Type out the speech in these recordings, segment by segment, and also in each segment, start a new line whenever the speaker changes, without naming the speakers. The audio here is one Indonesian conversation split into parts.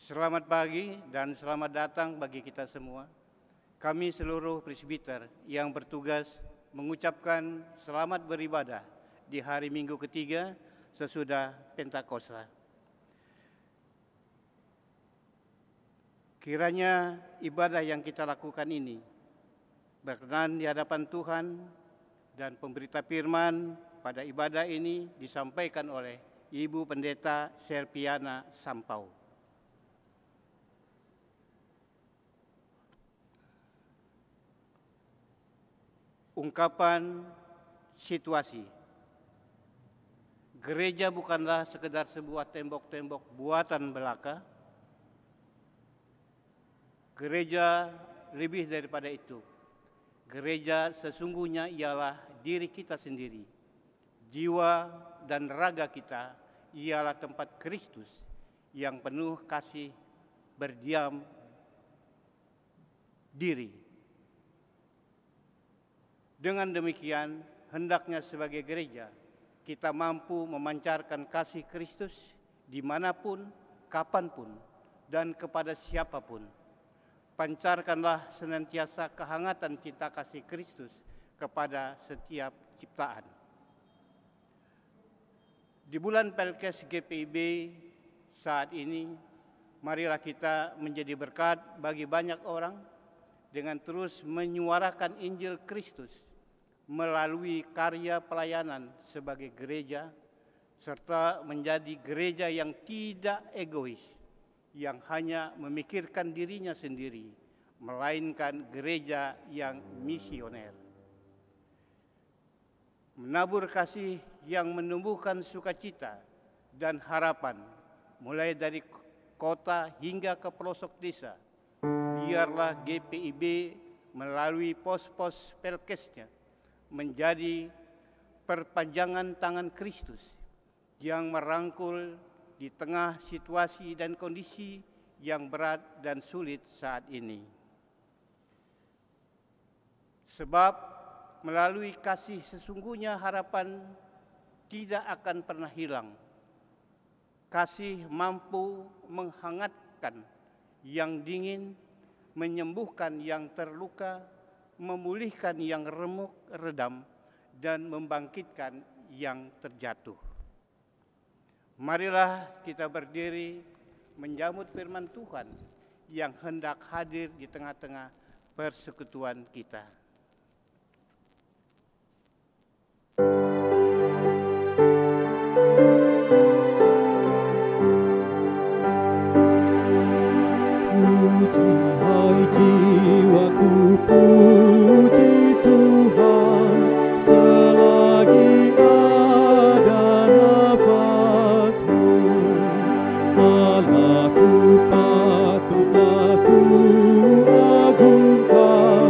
Selamat pagi dan selamat datang bagi kita semua. Kami seluruh presbiter yang bertugas mengucapkan selamat beribadah di hari Minggu ketiga sesudah Pentakosta. Kiranya ibadah yang kita lakukan ini berkenan di hadapan Tuhan dan pemberita firman pada ibadah ini disampaikan oleh Ibu Pendeta Serpiana Sampau. Ungkapan situasi. Gereja bukanlah sekedar sebuah tembok-tembok buatan belaka. Gereja lebih daripada itu. Gereja sesungguhnya ialah diri kita sendiri. Jiwa dan raga kita ialah tempat Kristus yang penuh kasih berdiam diri. Dengan demikian, hendaknya sebagai gereja, kita mampu memancarkan kasih Kristus dimanapun, kapanpun, dan kepada siapapun. Pancarkanlah senantiasa kehangatan cinta kasih Kristus kepada setiap ciptaan. Di bulan Pelkes GPIB saat ini, marilah kita menjadi berkat bagi banyak orang dengan terus menyuarakan Injil Kristus melalui karya pelayanan sebagai gereja, serta menjadi gereja yang tidak egois, yang hanya memikirkan dirinya sendiri, melainkan gereja yang misioner. Menabur kasih yang menumbuhkan sukacita dan harapan, mulai dari kota hingga ke pelosok desa. Biarlah GPIB melalui pos-pos Pelkesnya menjadi perpanjangan tangan Kristus yang merangkul di tengah situasi dan kondisi yang berat dan sulit saat ini. Sebab melalui kasih sesungguhnya harapan tidak akan pernah hilang. Kasih mampu menghangatkan yang dingin, menyembuhkan yang terluka, memulihkan yang remuk redam, dan membangkitkan yang terjatuh. Marilah kita berdiri menjamu firman Tuhan yang hendak hadir di tengah-tengah persekutuan kita.
Puji hai jiwaku, puji Tuhan selagi ada nafasmu. Allahku patutlah ku agungkan.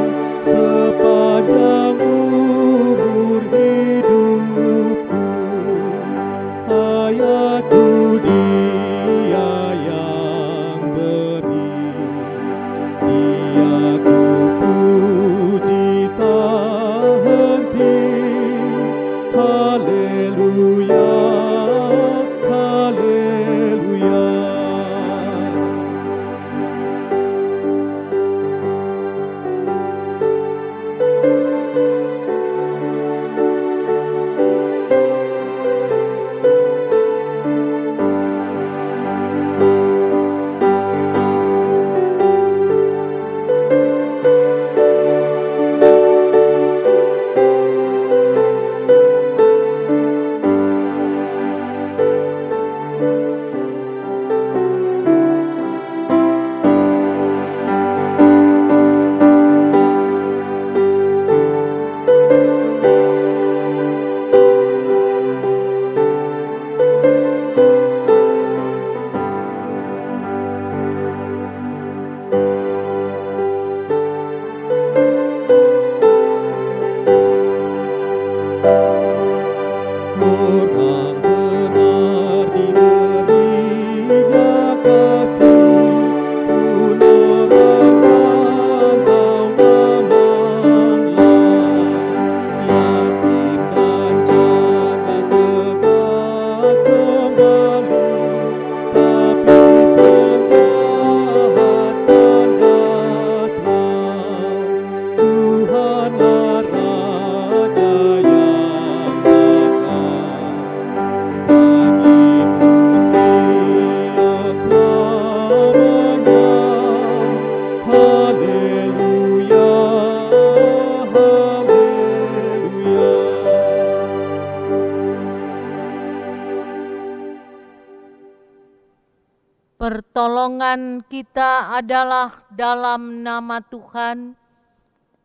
Pertolongan kita adalah dalam nama Tuhan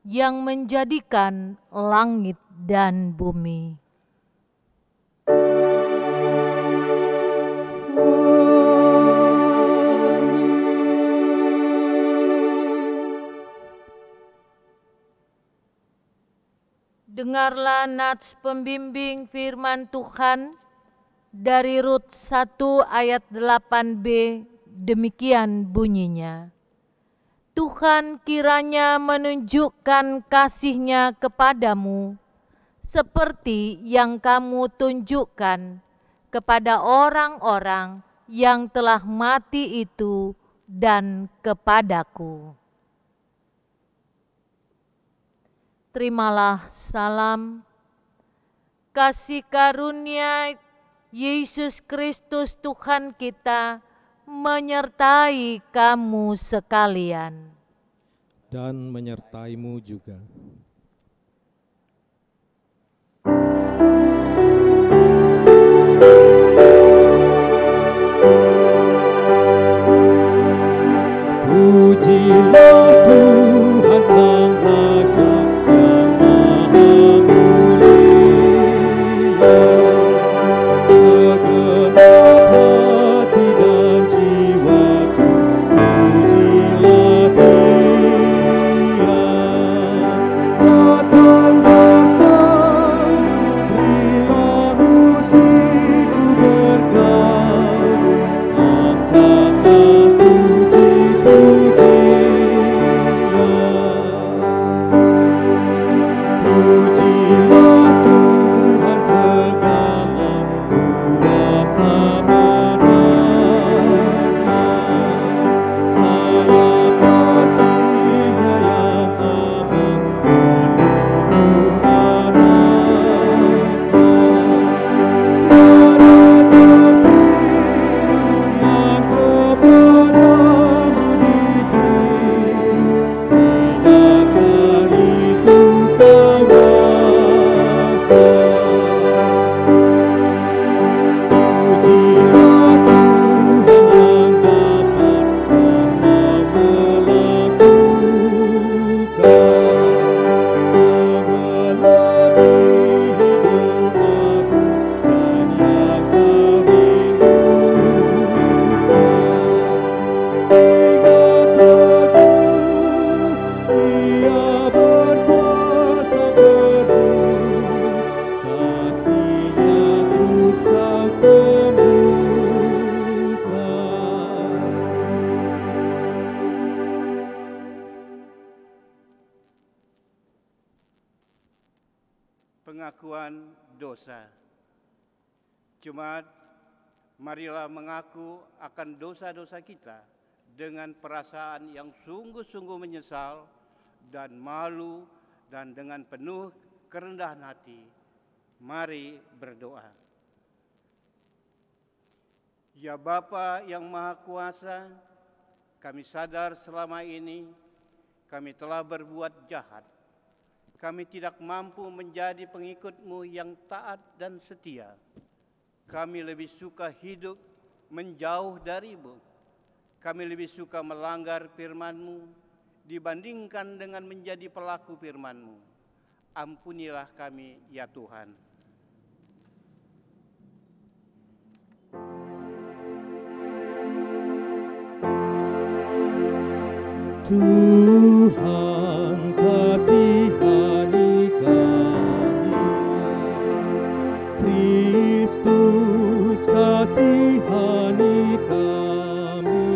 yang menjadikan langit dan bumi. Dengarlah nats pembimbing firman Tuhan dari Rut 1 ayat 8b, demikian bunyinya. Tuhan kiranya menunjukkan kasih-Nya kepadamu, seperti yang kamu tunjukkan kepada orang-orang yang telah mati itu dan kepadaku. Terimalah salam, kasih karunia Yesus Kristus Tuhan kita menyertai kamu sekalian.
Dan menyertaimu juga. Pujilah Tuhan Sang Raja yang Maha Mulia. Segenap hati dan jiwaku, pujilah Dia. Datang dekat, berilah musikku berkat, angkatlah puji-pujian. Pujilah Tuhan segala kuasa badannya, sayap kasih-Nya yang aman melindungi anaknya. Tiada terpilih yang kepadamu diberi, tidakkah itu kuasa? Pujilah Tuhan yang dapat dan mau melakukan melebihi doaku dan yang kau rindukan. Ingat teguh, Dia berkuasa penuh, kasih-Nya terus kau temukan.
Pengakuan dosa. Jemaat, marilah mengaku akan dosa-dosa kita dengan perasaan yang sungguh-sungguh menyesal dan malu, dan dengan penuh kerendahan hati, mari berdoa. Ya Bapa yang Maha Kuasa, kami sadar selama ini kami telah berbuat jahat. Kami tidak mampu menjadi pengikut-Mu yang taat dan setia. Kami lebih suka hidup menjauh dari-Mu. Kami lebih suka melanggar firman-Mu dibandingkan dengan menjadi pelaku firman-Mu. Ampunilah kami, ya Tuhan.
Tuhan kasihani kami, Kristus kasihani kami,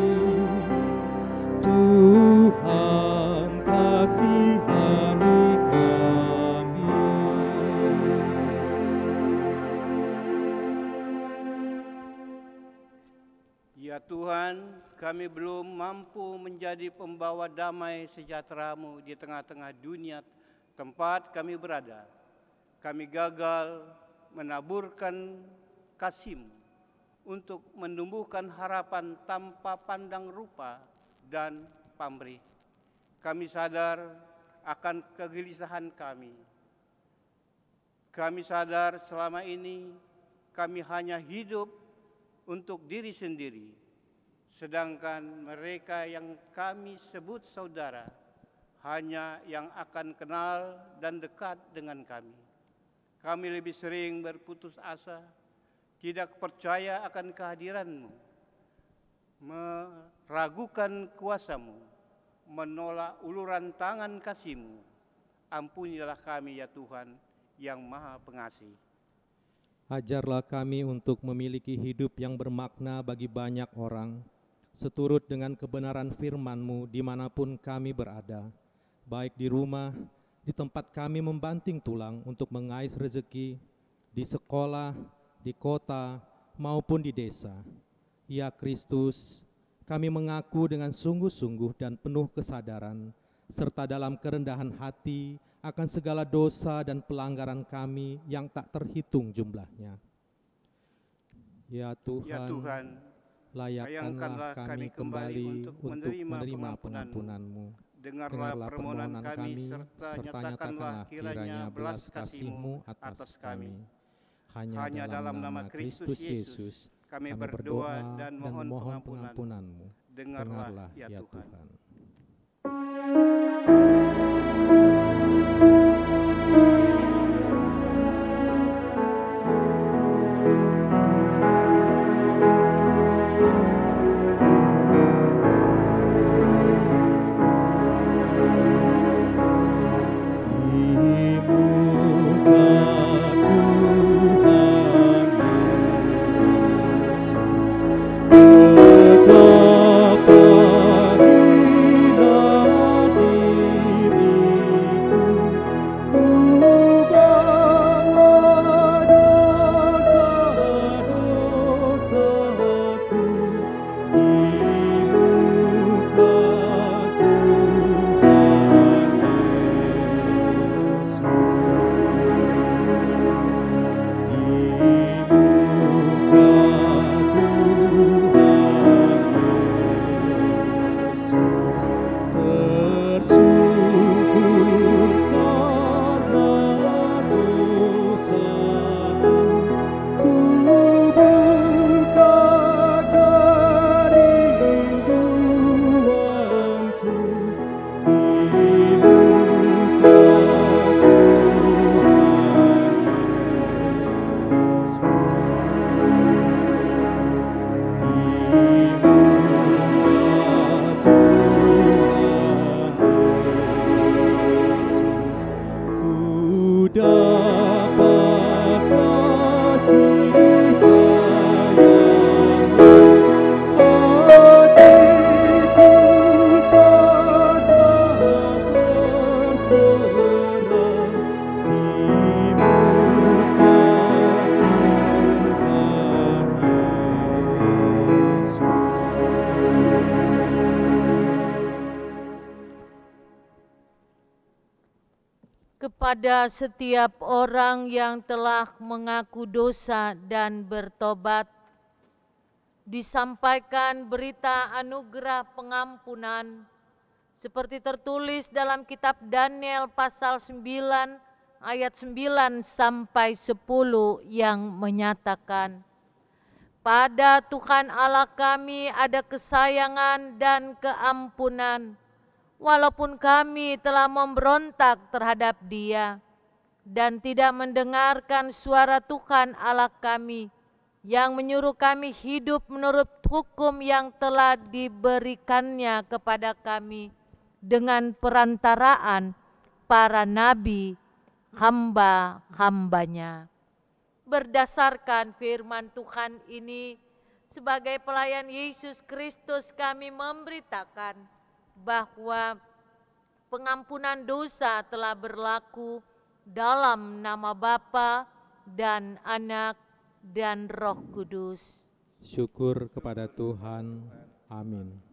Tuhan kasihani kami.
Ya Tuhan, kami belum mampu menjadi pembawa damai sejahtera-Mu di tengah-tengah dunia tempat kami berada. Kami gagal menaburkan kasih-Mu untuk menumbuhkan harapan tanpa pandang rupa dan pamrih. Kami sadar akan kegelisahan kami. Kami sadar selama ini kami hanya hidup untuk diri sendiri, sedangkan mereka yang kami sebut saudara hanya yang akan kenal dan dekat dengan kami. Kami lebih sering berputus asa, tidak percaya akan kehadiran-Mu, meragukan kuasa-Mu, menolak uluran tangan kasih-Mu. Ampunilah kami ya Tuhan yang Maha Pengasih.
Ajarlah kami untuk memiliki hidup yang bermakna bagi banyak orang, seturut dengan kebenaran firman-Mu dimanapun kami berada, baik di rumah, di tempat kami membanting tulang untuk mengais rezeki, di sekolah, di kota, maupun di desa. Ya Kristus, kami mengaku dengan sungguh-sungguh dan penuh kesadaran, serta dalam kerendahan hati akan segala dosa dan pelanggaran kami yang tak terhitung jumlahnya. Ya Tuhan, layakkanlah kami kembali untuk menerima pengampunan-Mu.
Dengarlah permohonan kami serta nyatakanlah kiranya belas kasih-Mu atas kami. Hanya dalam nama Kristus Yesus kami berdoa dan mohon pengampunan-Mu. Dengarlah ya Tuhan.
Kepada setiap orang yang telah mengaku dosa dan bertobat, disampaikan berita anugerah pengampunan, seperti tertulis dalam kitab Daniel pasal 9 ayat 9 sampai 10 yang menyatakan, pada Tuhan Allah kami ada kesayangan dan keampunan, walaupun kami telah memberontak terhadap Dia dan tidak mendengarkan suara Tuhan Allah kami yang menyuruh kami hidup menurut hukum yang telah diberikannya kepada kami dengan perantaraan para nabi hamba-hambanya. Berdasarkan firman Tuhan ini, sebagai pelayan Yesus Kristus kami memberitakan bahwa pengampunan dosa telah berlaku dalam nama Bapa dan Anak dan Roh Kudus.
Syukur kepada Tuhan. Amin.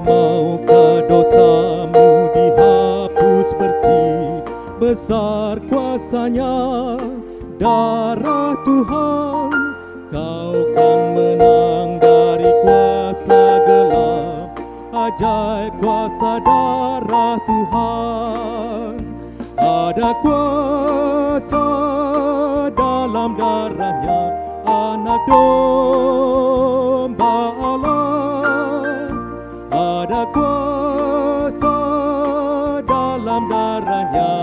Maukah dosamu dihapus bersih, besar kuasanya darah Tuhan, kau kan menang dari ajaib kuasa darah Tuhan. Ada kuasa dalam darahnya Anak Domba Allah. Ada kuasa dalam darahnya,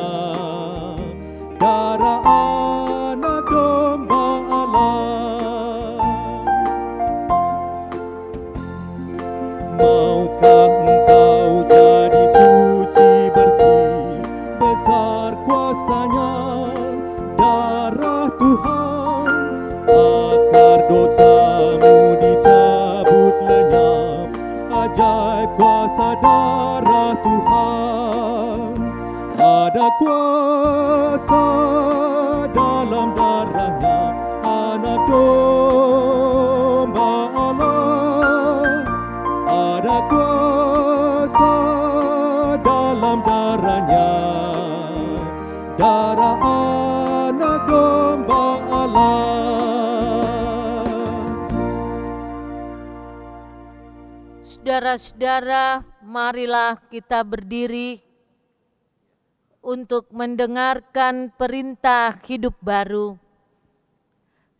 darah Anak Domba Allah. Maukah engkau jadi suci bersih, besar kuasanya darah Tuhan. Akar dosamu dicabut lenyap, ajaib kuasa darah Tuhan. Ada kuasa dalam darahnya Anak Domba Allah. Ada kuasa dalam darahnya, darah Anak Domba Allah.
Saudara-saudara, marilah kita berdiri untuk mendengarkan perintah hidup baru.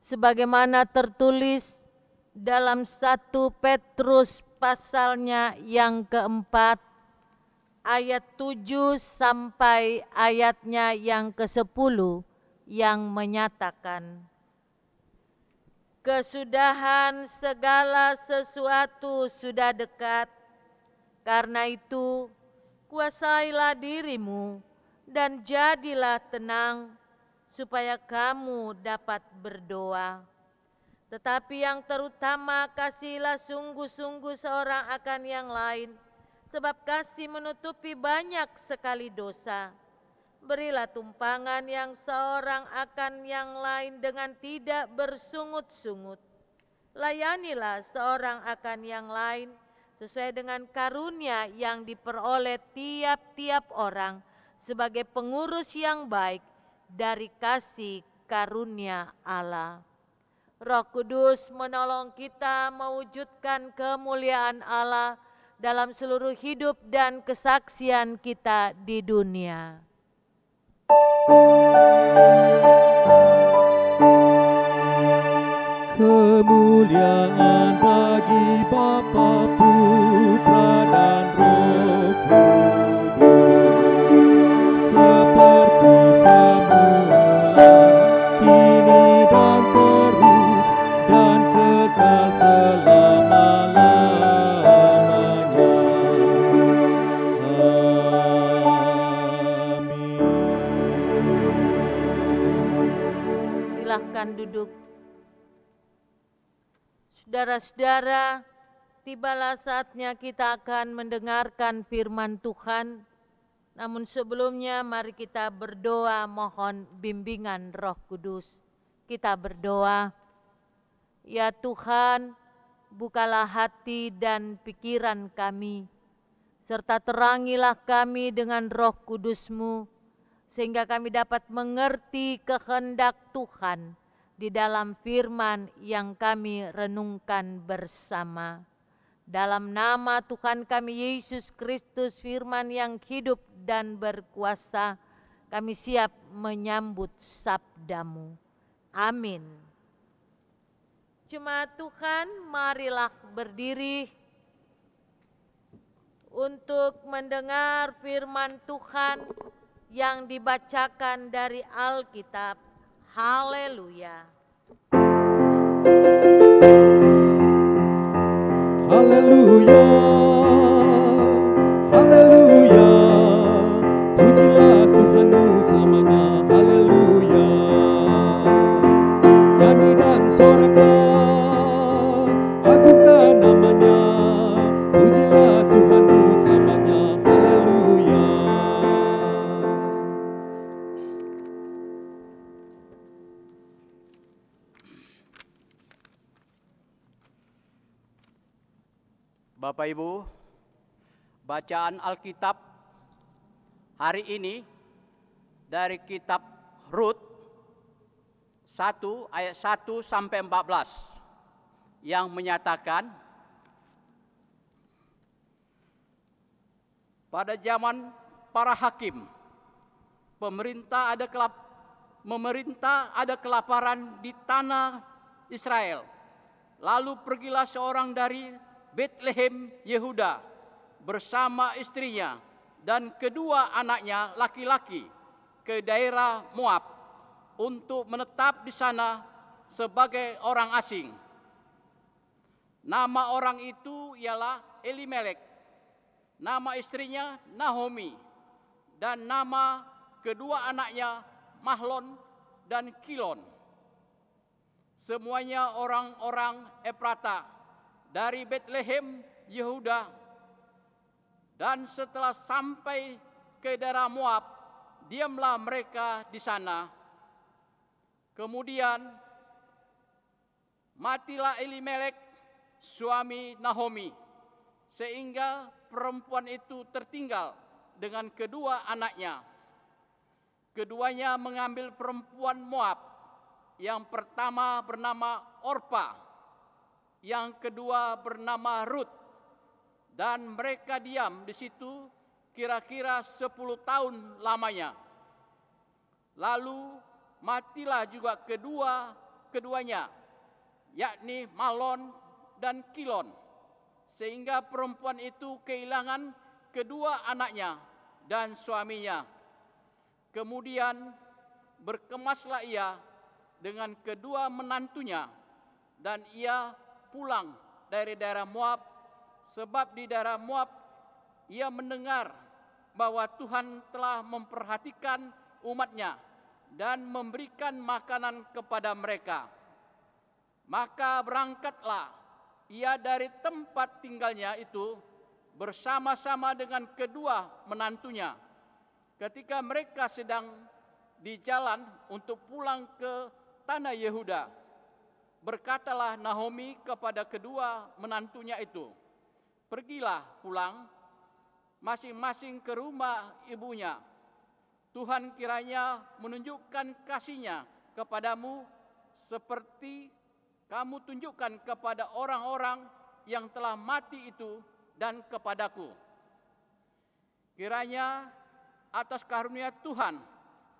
Sebagaimana tertulis dalam 1 Petrus pasalnya yang keempat, ayat 7 sampai ayatnya yang ke-10 yang menyatakan, kesudahan segala sesuatu sudah dekat. Karena itu, kuasailah dirimu dan jadilah tenang, supaya kamu dapat berdoa. Tetapi yang terutama, kasihilah sungguh-sungguh seorang akan yang lain, sebab kasih menutupi banyak sekali dosa. Berilah tumpangan yang seorang akan yang lain dengan tidak bersungut-sungut. Layanilah seorang akan yang lain sesuai dengan karunia yang diperoleh tiap-tiap orang sebagai pengurus yang baik dari kasih karunia Allah. Roh Kudus menolong kita mewujudkan kemuliaan Allah dalam seluruh hidup dan kesaksian kita di dunia.
Kemuliaan bagi Bapa, Putra dan Roh Kudus, seperti semula, kini dan terus, dan kekal selama-lamanya. Amin.
Silahkan duduk. Saudara-saudara, tibalah saatnya kita akan mendengarkan firman Tuhan. Namun sebelumnya mari kita berdoa mohon bimbingan Roh Kudus. Kita berdoa, ya Tuhan, bukalah hati dan pikiran kami, serta terangilah kami dengan Roh Kudus-Mu, sehingga kami dapat mengerti kehendak Tuhan di dalam firman yang kami renungkan bersama. Dalam nama Tuhan kami Yesus Kristus, firman yang hidup dan berkuasa, kami siap menyambut sabda-Mu. Amin. Jemaat Tuhan, marilah berdiri untuk mendengar firman Tuhan yang dibacakan dari Alkitab. Haleluya.
Haleluya, haleluya, pujilah Tuhanmu selamanya. Haleluya, nyanyi dan soraklah, agungkan namanya. Pujilah Tuhanmu selamanya. Haleluya.
Bapak Ibu, bacaan Alkitab hari ini dari kitab Rut 1 ayat 1 sampai 14 yang menyatakan, pada zaman para hakim, pemerintah ada kelaparan di tanah Israel. Lalu pergilah seorang dari Bethlehem, Yehuda, bersama istrinya dan kedua anaknya laki-laki ke daerah Moab untuk menetap di sana sebagai orang asing. Nama orang itu ialah Elimelek, nama istrinya Naomi, dan nama kedua anaknya Mahlon dan Kilon. Semuanya orang-orang Efrata dari Bethlehem, Yehuda. Dan setelah sampai ke daerah Moab, diamlah mereka di sana. Kemudian matilah Elimelek, suami Naomi, sehingga perempuan itu tertinggal dengan kedua anaknya. Keduanya mengambil perempuan Moab. Yang pertama bernama Orpa, yang kedua bernama Rut, dan mereka diam di situ kira-kira 10 tahun lamanya. Lalu matilah juga keduanya, yakni Mahlon dan Kilon, sehingga perempuan itu kehilangan kedua anaknya dan suaminya. Kemudian berkemaslah ia dengan kedua menantunya, dan ia pulang dari daerah Moab, sebab di daerah Moab ia mendengar bahwa Tuhan telah memperhatikan umatnya dan memberikan makanan kepada mereka. Maka berangkatlah ia dari tempat tinggalnya itu bersama-sama dengan kedua menantunya. Ketika mereka sedang di jalan untuk pulang ke tanah Yehuda, berkatalah Naomi kepada kedua menantunya itu, "Pergilah pulang masing-masing ke rumah ibunya. Tuhan kiranya menunjukkan kasih-Nya kepadamu seperti kamu tunjukkan kepada orang-orang yang telah mati itu dan kepadaku. Kiranya atas karunia Tuhan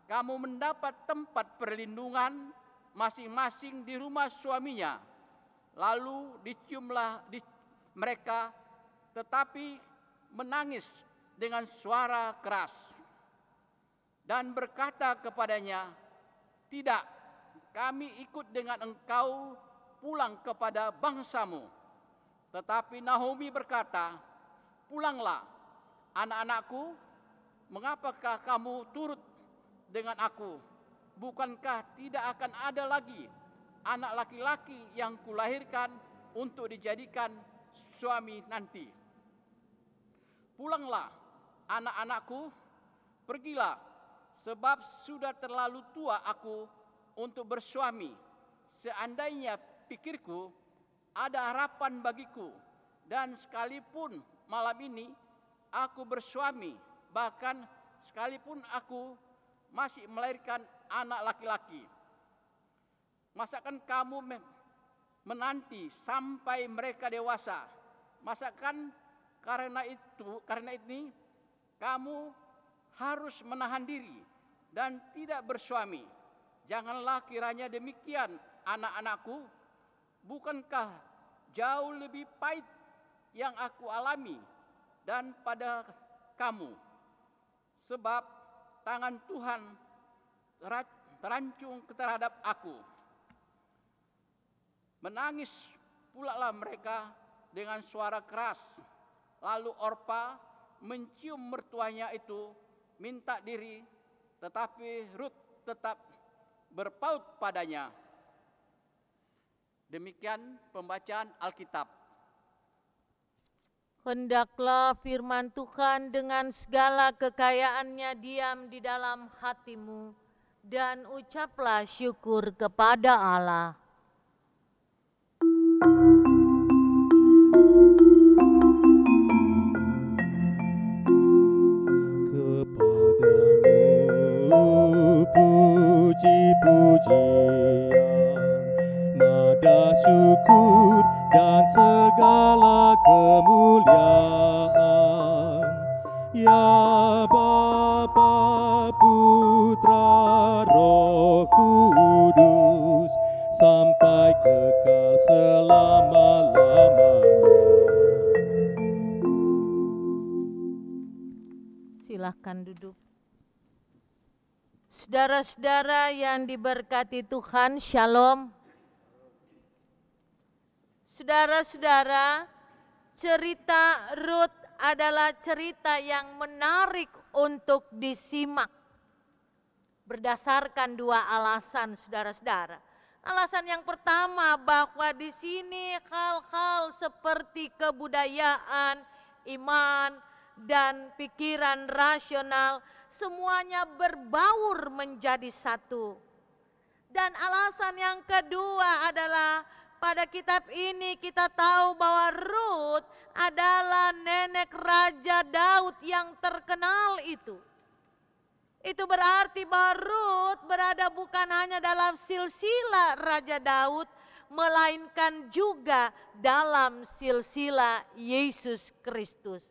kamu mendapat tempat perlindungan masing-masing di rumah suaminya." Lalu diciumlah mereka, tetapi menangis dengan suara keras, dan berkata kepadanya, "Tidak, kami ikut dengan engkau pulang kepada bangsamu." Tetapi Naomi berkata, "Pulanglah, anak-anakku, mengapakah kamu turut dengan aku? Bukankah tidak akan ada lagi anak laki-laki yang kulahirkan untuk dijadikan suami nanti? Pulanglah, anak-anakku, pergilah, sebab sudah terlalu tua aku untuk bersuami. Seandainya pikirku ada harapan bagiku, dan sekalipun malam ini aku bersuami, bahkan sekalipun aku masih melahirkan anak laki-laki, masakan kamu menanti sampai mereka dewasa? Masakan karena ini kamu harus menahan diri dan tidak bersuami? Janganlah kiranya demikian, anak-anakku. Bukankah jauh lebih pahit yang aku alami dan pada kamu? Sebab tangan Tuhan terancung terhadap aku." Menangis pula lah mereka dengan suara keras. Lalu Orpa mencium mertuanya itu, minta diri, tetapi Rut tetap berpaut padanya. Demikian pembacaan Alkitab.
Hendaklah firman Tuhan dengan segala kekayaannya diam di dalam hatimu, dan ucaplah syukur kepada Allah.
Kepadamu puji-pujian, nada syukur dan segala kemuliaan, Ya Bapa, Putra, Roh Kudus, sampai kekal selama-lamanya.
Silahkan duduk. Saudara-saudara yang diberkati Tuhan, Shalom. Saudara-saudara, cerita Rut adalah cerita yang menarik untuk disimak. Berdasarkan dua alasan, saudara-saudara. Alasan yang pertama, bahwa di sini hal-hal seperti kebudayaan, iman, dan pikiran rasional semuanya berbaur menjadi satu. Dan alasan yang kedua adalah pada kitab ini kita tahu bahwa Rut adalah nenek Raja Daud yang terkenal itu. Itu berarti bahwa Rut berada bukan hanya dalam silsilah Raja Daud, melainkan juga dalam silsilah Yesus Kristus.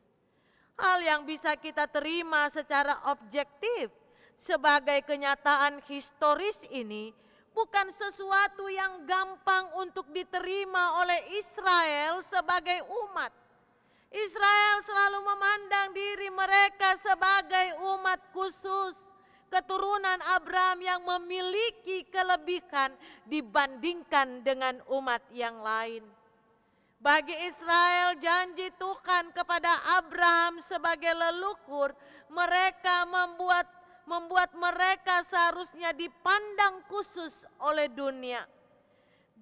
Hal yang bisa kita terima secara objektif sebagai kenyataan historis ini bukan sesuatu yang gampang untuk diterima oleh Israel sebagai umat. Israel selalu memandang diri mereka sebagai umat khusus, keturunan Abraham yang memiliki kelebihan dibandingkan dengan umat yang lain. Bagi Israel, janji Tuhan kepada Abraham sebagai leluhur mereka membuat mereka seharusnya dipandang khusus oleh dunia.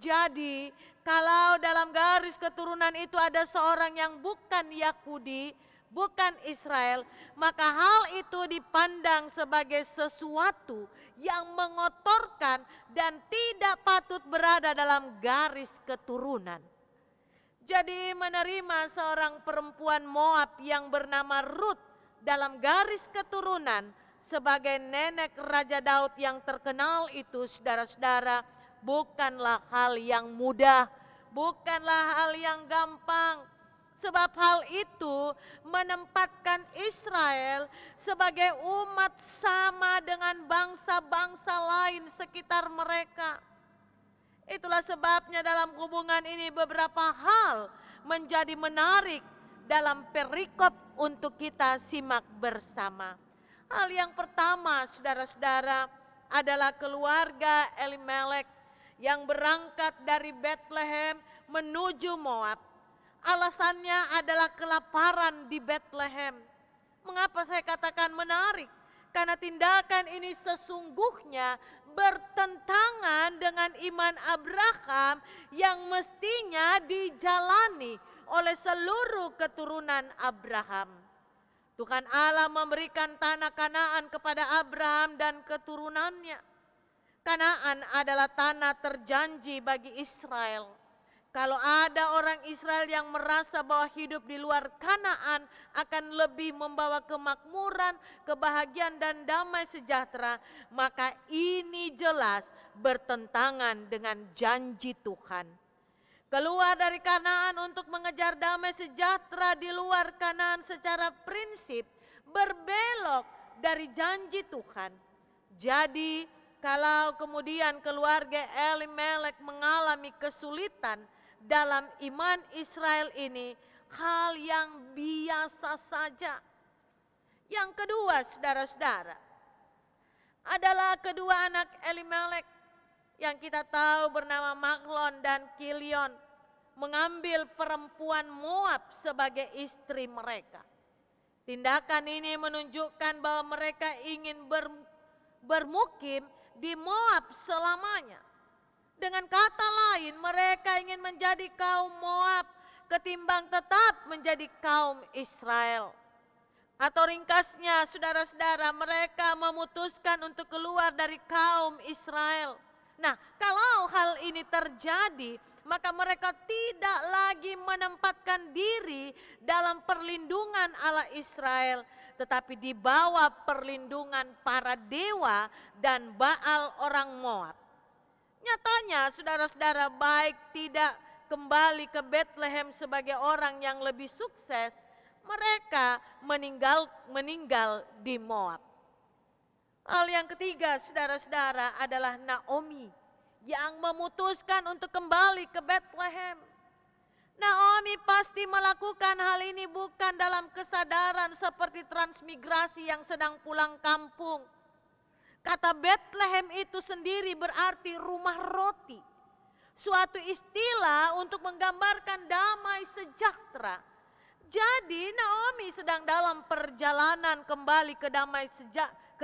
Jadi, kalau dalam garis keturunan itu ada seorang yang bukan Yahudi, bukan Israel, maka hal itu dipandang sebagai sesuatu yang mengotorkan dan tidak patut berada dalam garis keturunan. Jadi menerima seorang perempuan Moab yang bernama Rut dalam garis keturunan sebagai nenek Raja Daud yang terkenal itu, saudara-saudara, bukanlah hal yang mudah, bukanlah hal yang gampang. Sebab hal itu menempatkan Israel sebagai umat sama dengan bangsa-bangsa lain sekitar mereka. Itulah sebabnya dalam hubungan ini beberapa hal menjadi menarik dalam perikop untuk kita simak bersama. Hal yang pertama, saudara-saudara, adalah keluarga Elimelek yang berangkat dari Bethlehem menuju Moab. Alasannya adalah kelaparan di Bethlehem. Mengapa saya katakan menarik? Karena tindakan ini sesungguhnya bertentangan dengan iman Abraham yang mestinya dijalani oleh seluruh keturunan Abraham. Tuhan Allah memberikan tanah Kanaan kepada Abraham dan keturunannya. Kanaan adalah tanah terjanji bagi Israel. Kalau ada orang Israel yang merasa bahwa hidup di luar Kanaan akan lebih membawa kemakmuran, kebahagiaan dan damai sejahtera, maka ini jelas bertentangan dengan janji Tuhan. Keluar dari Kanaan untuk mengejar damai sejahtera di luar Kanaan secara prinsip berbelok dari janji Tuhan. Jadi kalau kemudian keluarga Elimelek mengalami kesulitan dalam iman Israel ini, hal yang biasa saja. Yang kedua, saudara-saudara, adalah kedua anak Elimelek yang kita tahu bernama Mahlon dan Kilion mengambil perempuan Moab sebagai istri mereka. Tindakan ini menunjukkan bahwa mereka ingin bermukim di Moab selamanya. Dengan kata lain, mereka ingin menjadi kaum Moab ketimbang tetap menjadi kaum Israel. Atau ringkasnya, saudara-saudara, mereka memutuskan untuk keluar dari kaum Israel. Nah, kalau hal ini terjadi, maka mereka tidak lagi menempatkan diri dalam perlindungan Allah Israel, tetapi di bawah perlindungan para dewa dan Baal orang Moab. Nyatanya saudara-saudara, baik tidak kembali ke Bethlehem sebagai orang yang lebih sukses mereka meninggal di Moab. Hal yang ketiga, saudara-saudara, adalah Naomi yang memutuskan untuk kembali ke Bethlehem. Naomi pasti melakukan hal ini bukan dalam kesadaran seperti transmigrasi yang sedang pulang kampung. Kata Bethlehem itu sendiri berarti rumah roti. Suatu istilah untuk menggambarkan damai sejahtera. Jadi Naomi sedang dalam perjalanan kembali ke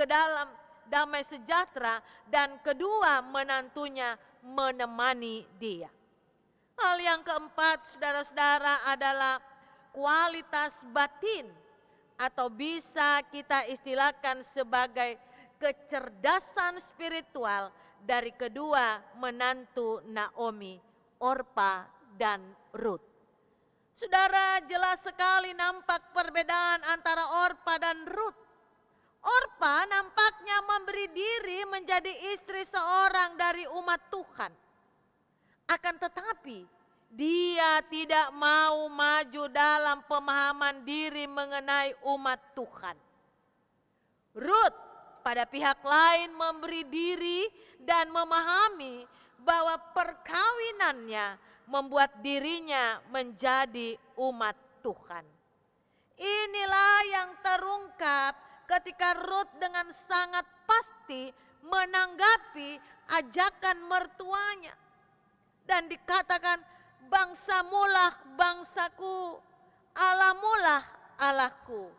dalam damai sejahtera, dan kedua menantunya menemani dia. Hal yang keempat, saudara-saudara, adalah kualitas batin atau bisa kita istilahkan sebagai kecerdasan spiritual dari kedua menantu Naomi, Orpa dan Rut. Saudara, jelas sekali nampak perbedaan antara Orpa dan Rut. Orpa nampaknya memberi diri menjadi istri seorang dari umat Tuhan. Akan tetapi dia tidak mau maju dalam pemahaman diri mengenai umat Tuhan. Rut pada pihak lain memberi diri dan memahami bahwa perkawinannya membuat dirinya menjadi umat Tuhan. Inilah yang terungkap ketika Rut dengan sangat pasti menanggapi ajakan mertuanya. Dan dikatakan, bangsamulah bangsaku, Allahmulah Allahku.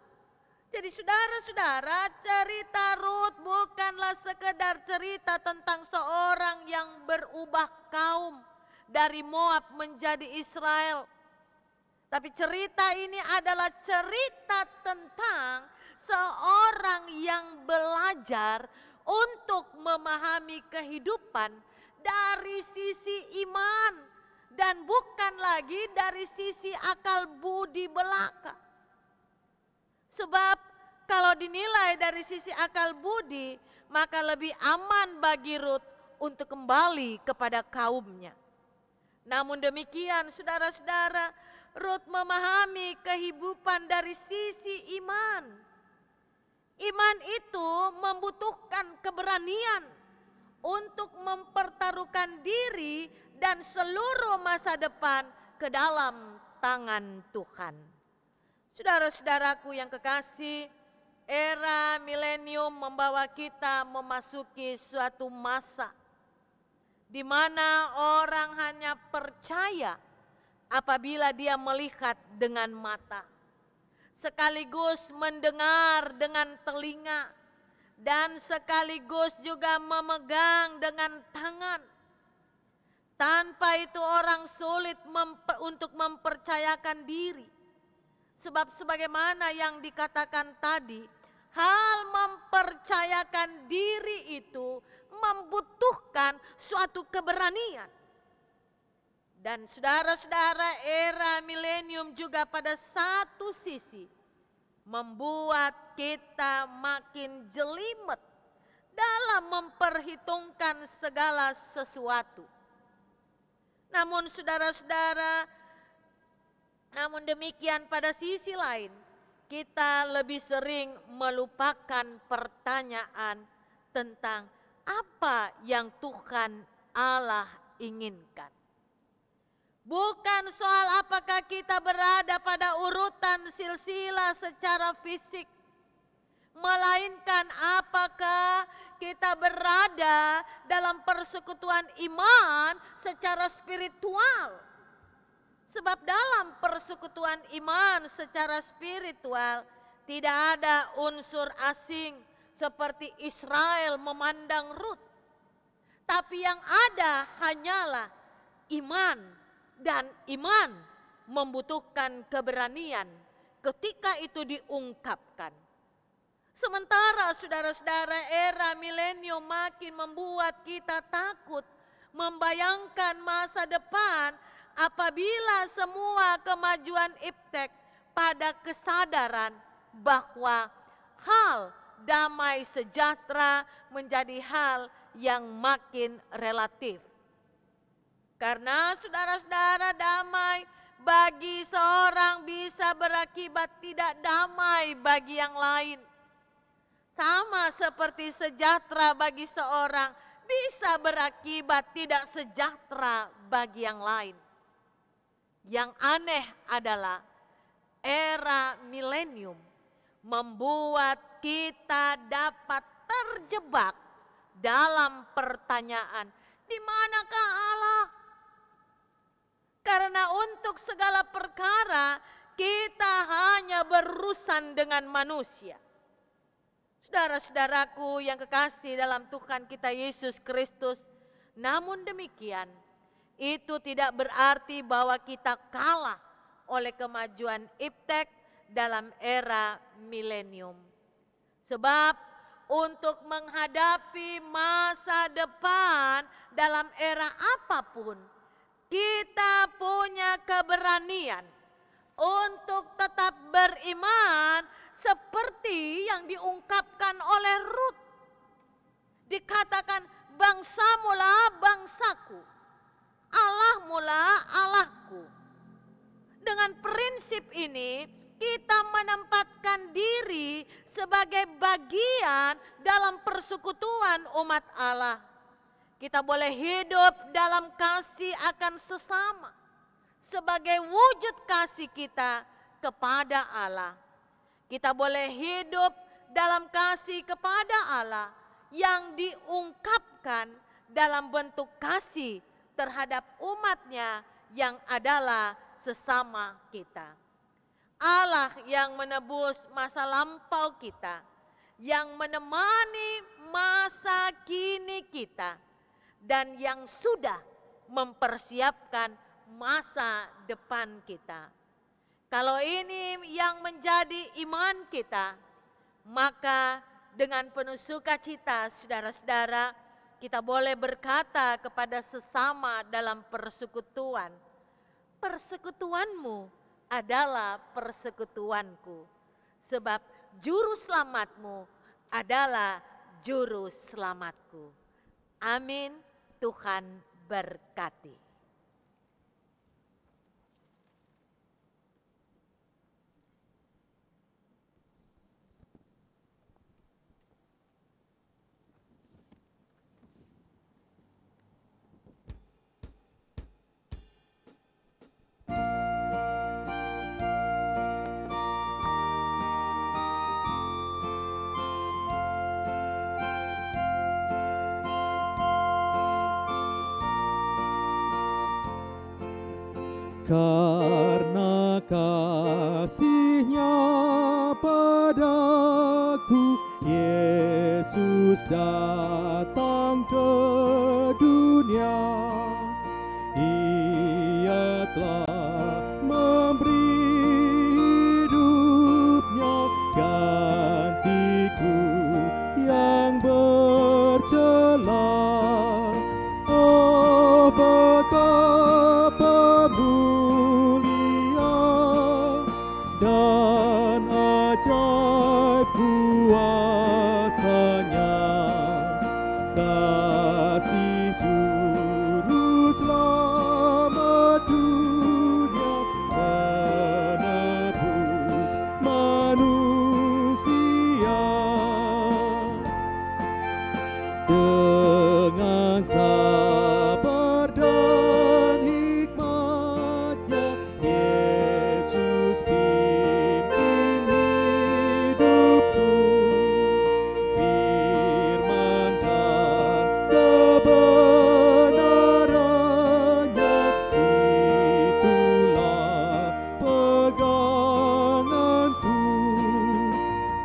Jadi saudara-saudara, cerita Rut bukanlah sekedar cerita tentang seorang yang berubah kaum dari Moab menjadi Israel. Tapi cerita ini adalah cerita tentang seorang yang belajar untuk memahami kehidupan dari sisi iman dan bukan lagi dari sisi akal budi belaka. Sebab kalau dinilai dari sisi akal budi, maka lebih aman bagi Rut untuk kembali kepada kaumnya. Namun demikian, saudara-saudara, Rut memahami kehidupan dari sisi iman. Iman itu membutuhkan keberanian untuk mempertaruhkan diri dan seluruh masa depan ke dalam tangan Tuhan. Saudara-saudaraku yang kekasih, era milenium membawa kita memasuki suatu masa di mana orang hanya percaya apabila dia melihat dengan mata, sekaligus mendengar dengan telinga, dan sekaligus juga memegang dengan tangan. Tanpa itu orang sulit untuk mempercayakan diri. Sebab sebagaimana yang dikatakan tadi, hal mempercayakan diri itu membutuhkan suatu keberanian. Dan saudara-saudara, era milenium juga pada satu sisi membuat kita makin jelimet dalam memperhitungkan segala sesuatu. Namun saudara-saudara, namun demikian pada sisi lain, kita lebih sering melupakan pertanyaan tentang apa yang Tuhan Allah inginkan. Bukan soal apakah kita berada pada urutan silsilah secara fisik, melainkan apakah kita berada dalam persekutuan iman secara spiritual. Sebab dalam persekutuan iman secara spiritual tidak ada unsur asing seperti Israel memandang Rut. Tapi yang ada hanyalah iman, dan iman membutuhkan keberanian ketika itu diungkapkan. Sementara saudara-saudara, era milenium makin membuat kita takut membayangkan masa depan apabila semua kemajuan iptek pada kesadaran bahwa hal damai sejahtera menjadi hal yang makin relatif. Karena saudara-saudara, damai bagi seorang bisa bisa berakibat tidak damai bagi yang lain. Sama seperti sejahtera bagi seorang bisa berakibat tidak sejahtera bagi yang lain. Yang aneh adalah era milenium membuat kita dapat terjebak dalam pertanyaan, di manakah Allah? Karena untuk segala perkara kita hanya berurusan dengan manusia. Saudara-saudaraku yang kekasih dalam Tuhan kita Yesus Kristus, namun demikian itu tidak berarti bahwa kita kalah oleh kemajuan iptek dalam era milenium. Sebab untuk menghadapi masa depan dalam era apapun, kita punya keberanian untuk tetap beriman seperti yang diungkapkan oleh Rut. Dikatakan, bangsamulah bangsaku, Allahmulah Allahku. Dengan prinsip ini, kita menempatkan diri sebagai bagian dalam persekutuan umat Allah. Kita boleh hidup dalam kasih akan sesama sebagai wujud kasih kita kepada Allah. Kita boleh hidup dalam kasih kepada Allah yang diungkapkan dalam bentuk kasih terhadap umatnya yang adalah sesama kita. Allah yang menebus masa lampau kita, yang menemani masa kini kita, dan yang sudah mempersiapkan masa depan kita. Kalau ini yang menjadi iman kita, maka dengan penuh sukacita saudara-saudara, kita boleh berkata kepada sesama dalam persekutuan, persekutuanmu adalah persekutuanku, sebab juru selamatmu adalah juru selamatku. Amin. Tuhan berkati.
Karena kasih-Nya padaku, Yesus datang ke dunia. Ia telah memberi hidupnya gantiku yang bercela. Oh, betapa mulia dan ajaib kuasa-Nya, kasih juru selamat dunia, menebus manusia. Dengan sabar dan hikmat-Nya, Yesus pimpin hidupku. Firman dan kebenaran-Nya, itulah peganganku.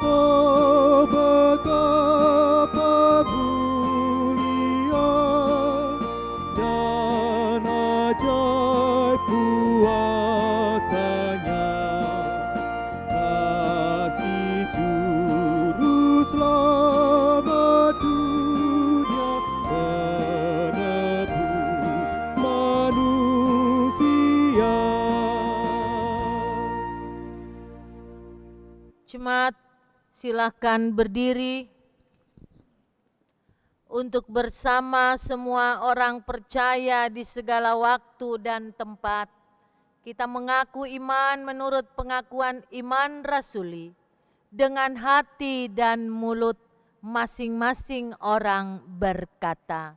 Oh, betapa mulia dan ajaib kuasa-Nya, kasih juru selamat dunia, penebus manusia.
Jemaat, silakan berdiri untuk bersama semua orang percaya di segala waktu dan tempat kita mengaku iman menurut pengakuan iman rasuli, dengan hati dan mulut masing-masing orang berkata,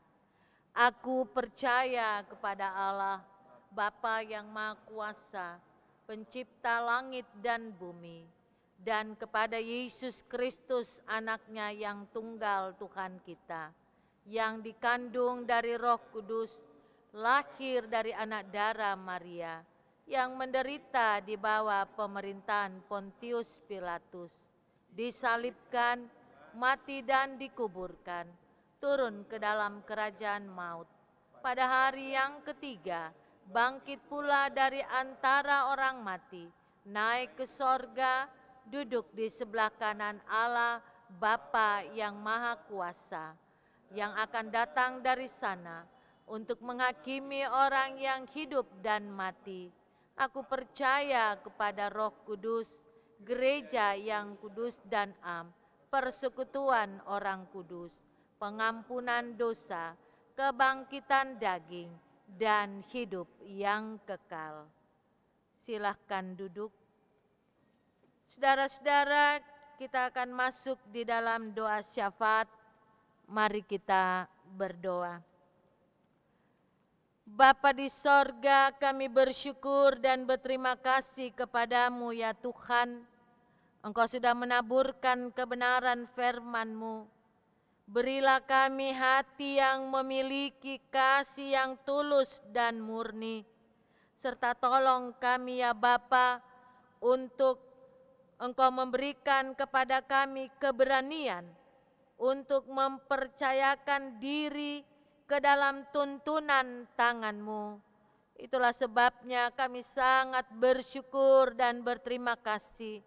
"Aku percaya kepada Allah, Bapa yang Maha Kuasa, pencipta langit dan bumi, dan kepada Yesus Kristus anaknya yang tunggal Tuhan kita, yang dikandung dari Roh Kudus, lahir dari anak darah Maria, yang menderita di bawah pemerintahan Pontius Pilatus, disalibkan, mati dan dikuburkan, turun ke dalam kerajaan maut. Pada hari yang ketiga, bangkit pula dari antara orang mati, naik ke sorga, duduk di sebelah kanan Allah Bapa yang Maha Kuasa, yang akan datang dari sana untuk menghakimi orang yang hidup dan mati. Aku percaya kepada Roh Kudus, gereja yang kudus dan am, persekutuan orang kudus, pengampunan dosa, kebangkitan daging, dan hidup yang kekal." Silahkan duduk. Saudara-saudara, kita akan masuk di dalam doa syafaat. Mari kita berdoa. Bapa di sorga, kami bersyukur dan berterima kasih kepadamu ya Tuhan. Engkau sudah menaburkan kebenaran firman-Mu. Berilah kami hati yang memiliki kasih yang tulus dan murni. Serta tolong kami ya Bapa, untuk Engkau memberikan kepada kami keberanian untuk mempercayakan diri ke dalam tuntunan tangan-Mu. Itulah sebabnya kami sangat bersyukur dan berterima kasih.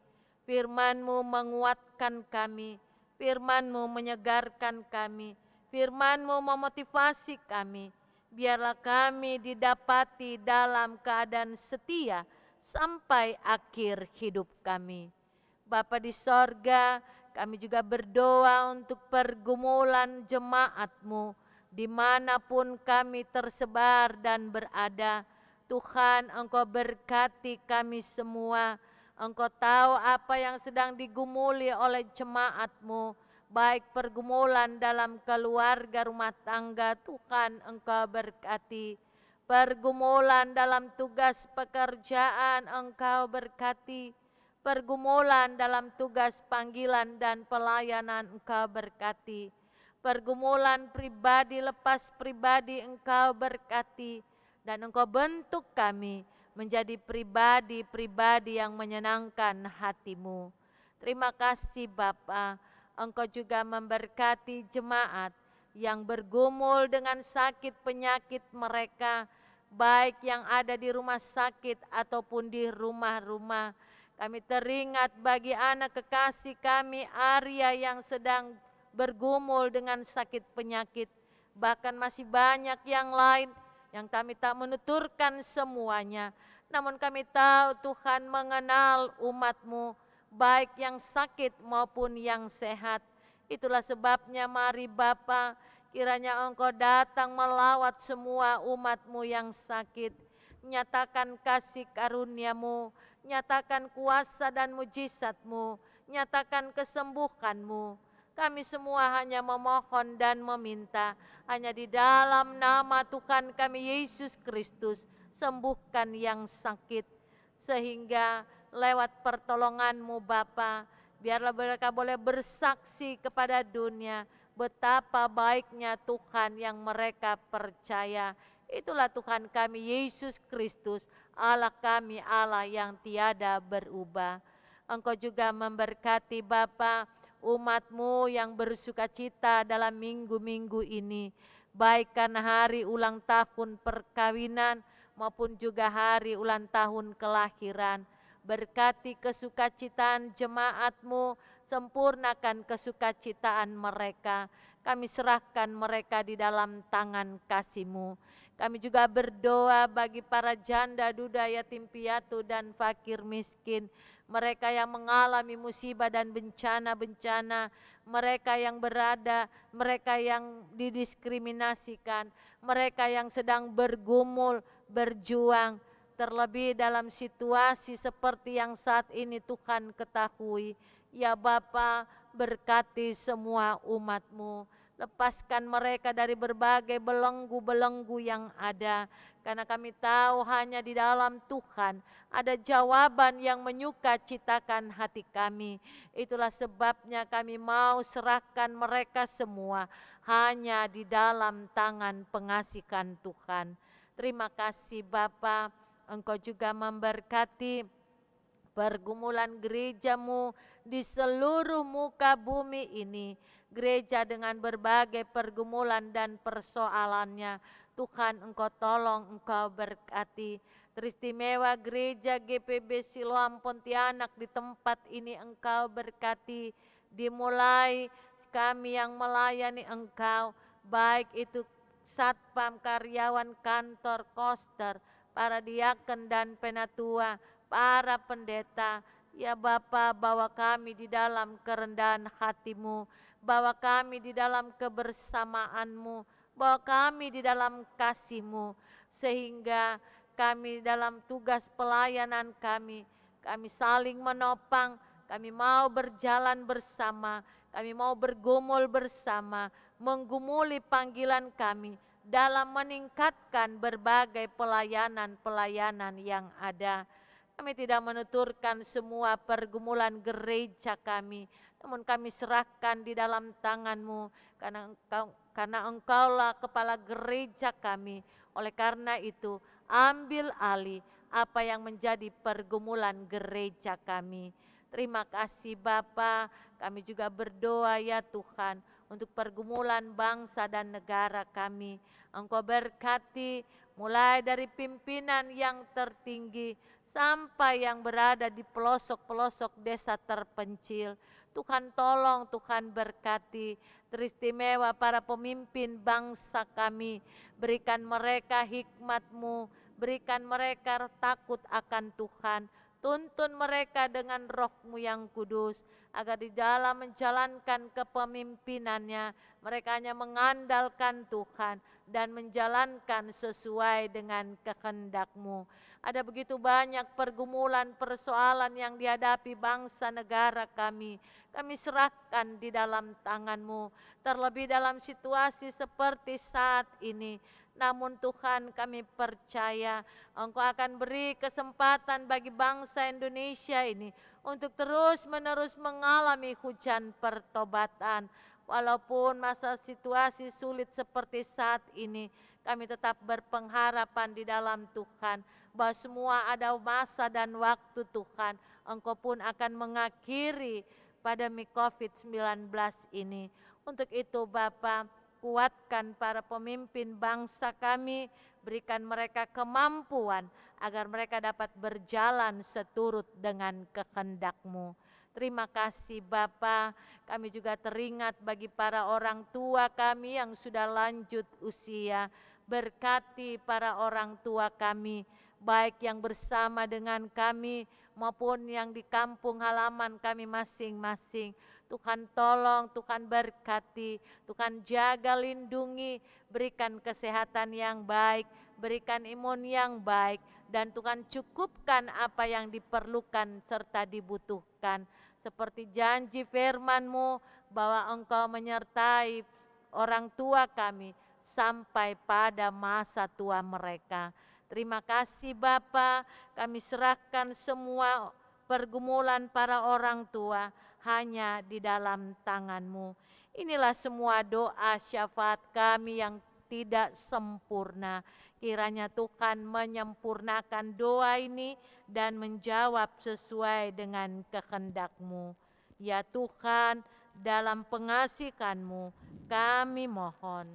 Firman-Mu menguatkan kami, Firman-Mu menyegarkan kami, Firman-Mu memotivasi kami. Biarlah kami didapati dalam keadaan setia sampai akhir hidup kami. Bapa di sorga, kami juga berdoa untuk pergumulan jemaat-Mu, dimanapun kami tersebar dan berada. Tuhan, Engkau berkati kami semua. Engkau tahu apa yang sedang digumuli oleh jemaat-Mu, baik pergumulan dalam keluarga rumah tangga. Tuhan, Engkau berkati. Pergumulan dalam tugas pekerjaan, Engkau berkati. Pergumulan dalam tugas panggilan dan pelayanan, Engkau berkati. Pergumulan pribadi lepas pribadi, Engkau berkati. Dan Engkau bentuk kami menjadi pribadi-pribadi yang menyenangkan hati-Mu. Terima kasih Bapa. Engkau juga memberkati jemaat yang bergumul dengan sakit penyakit mereka, baik yang ada di rumah sakit ataupun di rumah-rumah. Kami teringat bagi anak kekasih kami Arya yang sedang bergumul dengan sakit penyakit. Bahkan masih banyak yang lain yang kami tak menuturkan semuanya. Namun kami tahu Tuhan mengenal umat-Mu, baik yang sakit maupun yang sehat. Itulah sebabnya mari Bapa, kiranya Engkau datang melawat semua umat-Mu yang sakit. Nyatakan kasih karunia-Mu, nyatakan kuasa dan mujizat-Mu, nyatakan kesembuhan-Mu. Kami semua hanya memohon dan meminta, hanya di dalam nama Tuhan kami Yesus Kristus, sembuhkan yang sakit. Sehingga lewat pertolongan-Mu Bapa, biarlah mereka boleh bersaksi kepada dunia betapa baiknya Tuhan yang mereka percaya. Itulah Tuhan kami Yesus Kristus, Allah kami, Allah yang tiada berubah. Engkau juga memberkati Bapa umat-Mu yang bersukacita dalam minggu-minggu ini, baik karena hari ulang tahun perkawinan maupun juga hari ulang tahun kelahiran. Berkati kesukacitaan jemaat-Mu, sempurnakan kesukacitaan mereka. Kami serahkan mereka di dalam tangan kasih-Mu. Kami juga berdoa bagi para janda, duda, yatim piatu, dan fakir miskin. Mereka yang mengalami musibah dan bencana-bencana. Mereka yang mereka yang didiskriminasikan. Mereka yang sedang bergumul, berjuang. terlebih dalam situasi seperti yang saat ini Tuhan ketahui. Ya Bapa, berkati semua umat-Mu. Lepaskan mereka dari berbagai belenggu-belenggu yang ada. Karena kami tahu hanya di dalam Tuhan ada jawaban yang menyukacitakan hati kami. Itulah sebabnya kami mau serahkan mereka semua hanya di dalam tangan pengasihkan Tuhan. Terima kasih Bapa, Engkau juga memberkati pergumulan gereja-Mu di seluruh muka bumi ini. Gereja dengan berbagai pergumulan dan persoalannya. Tuhan Engkau tolong, Engkau berkati. Teristimewa gereja GPB Siloam Pontianak di tempat ini Engkau berkati. Dimulai kami yang melayani Engkau, baik itu satpam, karyawan kantor, koster, para diaken dan penatua, para pendeta. Ya Bapa, bawa kami di dalam kerendahan hati-Mu, bawa kami di dalam kebersamaan-Mu, bawa kami di dalam kasih-Mu, sehingga kami dalam tugas pelayanan kami saling menopang, kami mau berjalan bersama, kami mau bergumul bersama, menggumuli panggilan kami dalam meningkatkan berbagai pelayanan-pelayanan yang ada. Kami tidak menuturkan semua pergumulan gereja kami, namun kami serahkan di dalam tangan-Mu, karena Engkaulah kepala gereja kami. Oleh karena itu, ambil alih apa yang menjadi pergumulan gereja kami. Terima kasih Bapa, kami juga berdoa ya Tuhan, untuk pergumulan bangsa dan negara kami. Engkau berkati mulai dari pimpinan yang tertinggi sampai yang berada di pelosok-pelosok desa terpencil. Tuhan tolong, Tuhan berkati. Teristimewa para pemimpin bangsa kami. Berikan mereka hikmat-Mu, berikan mereka takut akan Tuhan. Tuntun mereka dengan Roh-Mu yang kudus, agar di dalam menjalankan kepemimpinannya, mereka hanya mengandalkan Tuhan dan menjalankan sesuai dengan kehendak-Mu. Ada begitu banyak pergumulan, persoalan yang dihadapi bangsa negara kami. Kami serahkan di dalam tangan-Mu, terlebih dalam situasi seperti saat ini. Namun Tuhan, kami percaya Engkau akan beri kesempatan bagi bangsa Indonesia ini untuk terus-menerus mengalami hujan pertobatan. Walaupun masa situasi sulit seperti saat ini, kami tetap berpengharapan di dalam Tuhan, bahwa semua ada masa dan waktu Tuhan. Engkau pun akan mengakhiri pandemi COVID-19 ini. Untuk itu Bapa, kuatkan para pemimpin bangsa kami, berikan mereka kemampuan agar mereka dapat berjalan seturut dengan kehendak-Mu. Terima kasih Bapa, kami juga teringat bagi para orang tua kami yang sudah lanjut usia. Berkati para orang tua kami, baik yang bersama dengan kami maupun yang di kampung halaman kami masing-masing. Tuhan tolong, Tuhan berkati, Tuhan jaga, lindungi, berikan kesehatan yang baik, berikan imun yang baik, dan Tuhan cukupkan apa yang diperlukan serta dibutuhkan. Seperti janji firman-Mu bahwa Engkau menyertai orang tua kami sampai pada masa tua mereka. Terima kasih Bapa, kami serahkan semua pergumulan para orang tua hanya di dalam tangan-Mu. Inilah semua doa syafaat kami yang tidak sempurna. Kiranya Tuhan menyempurnakan doa ini dan menjawab sesuai dengan kehendak-Mu. Ya Tuhan, dalam pengasihan-Mu kami mohon.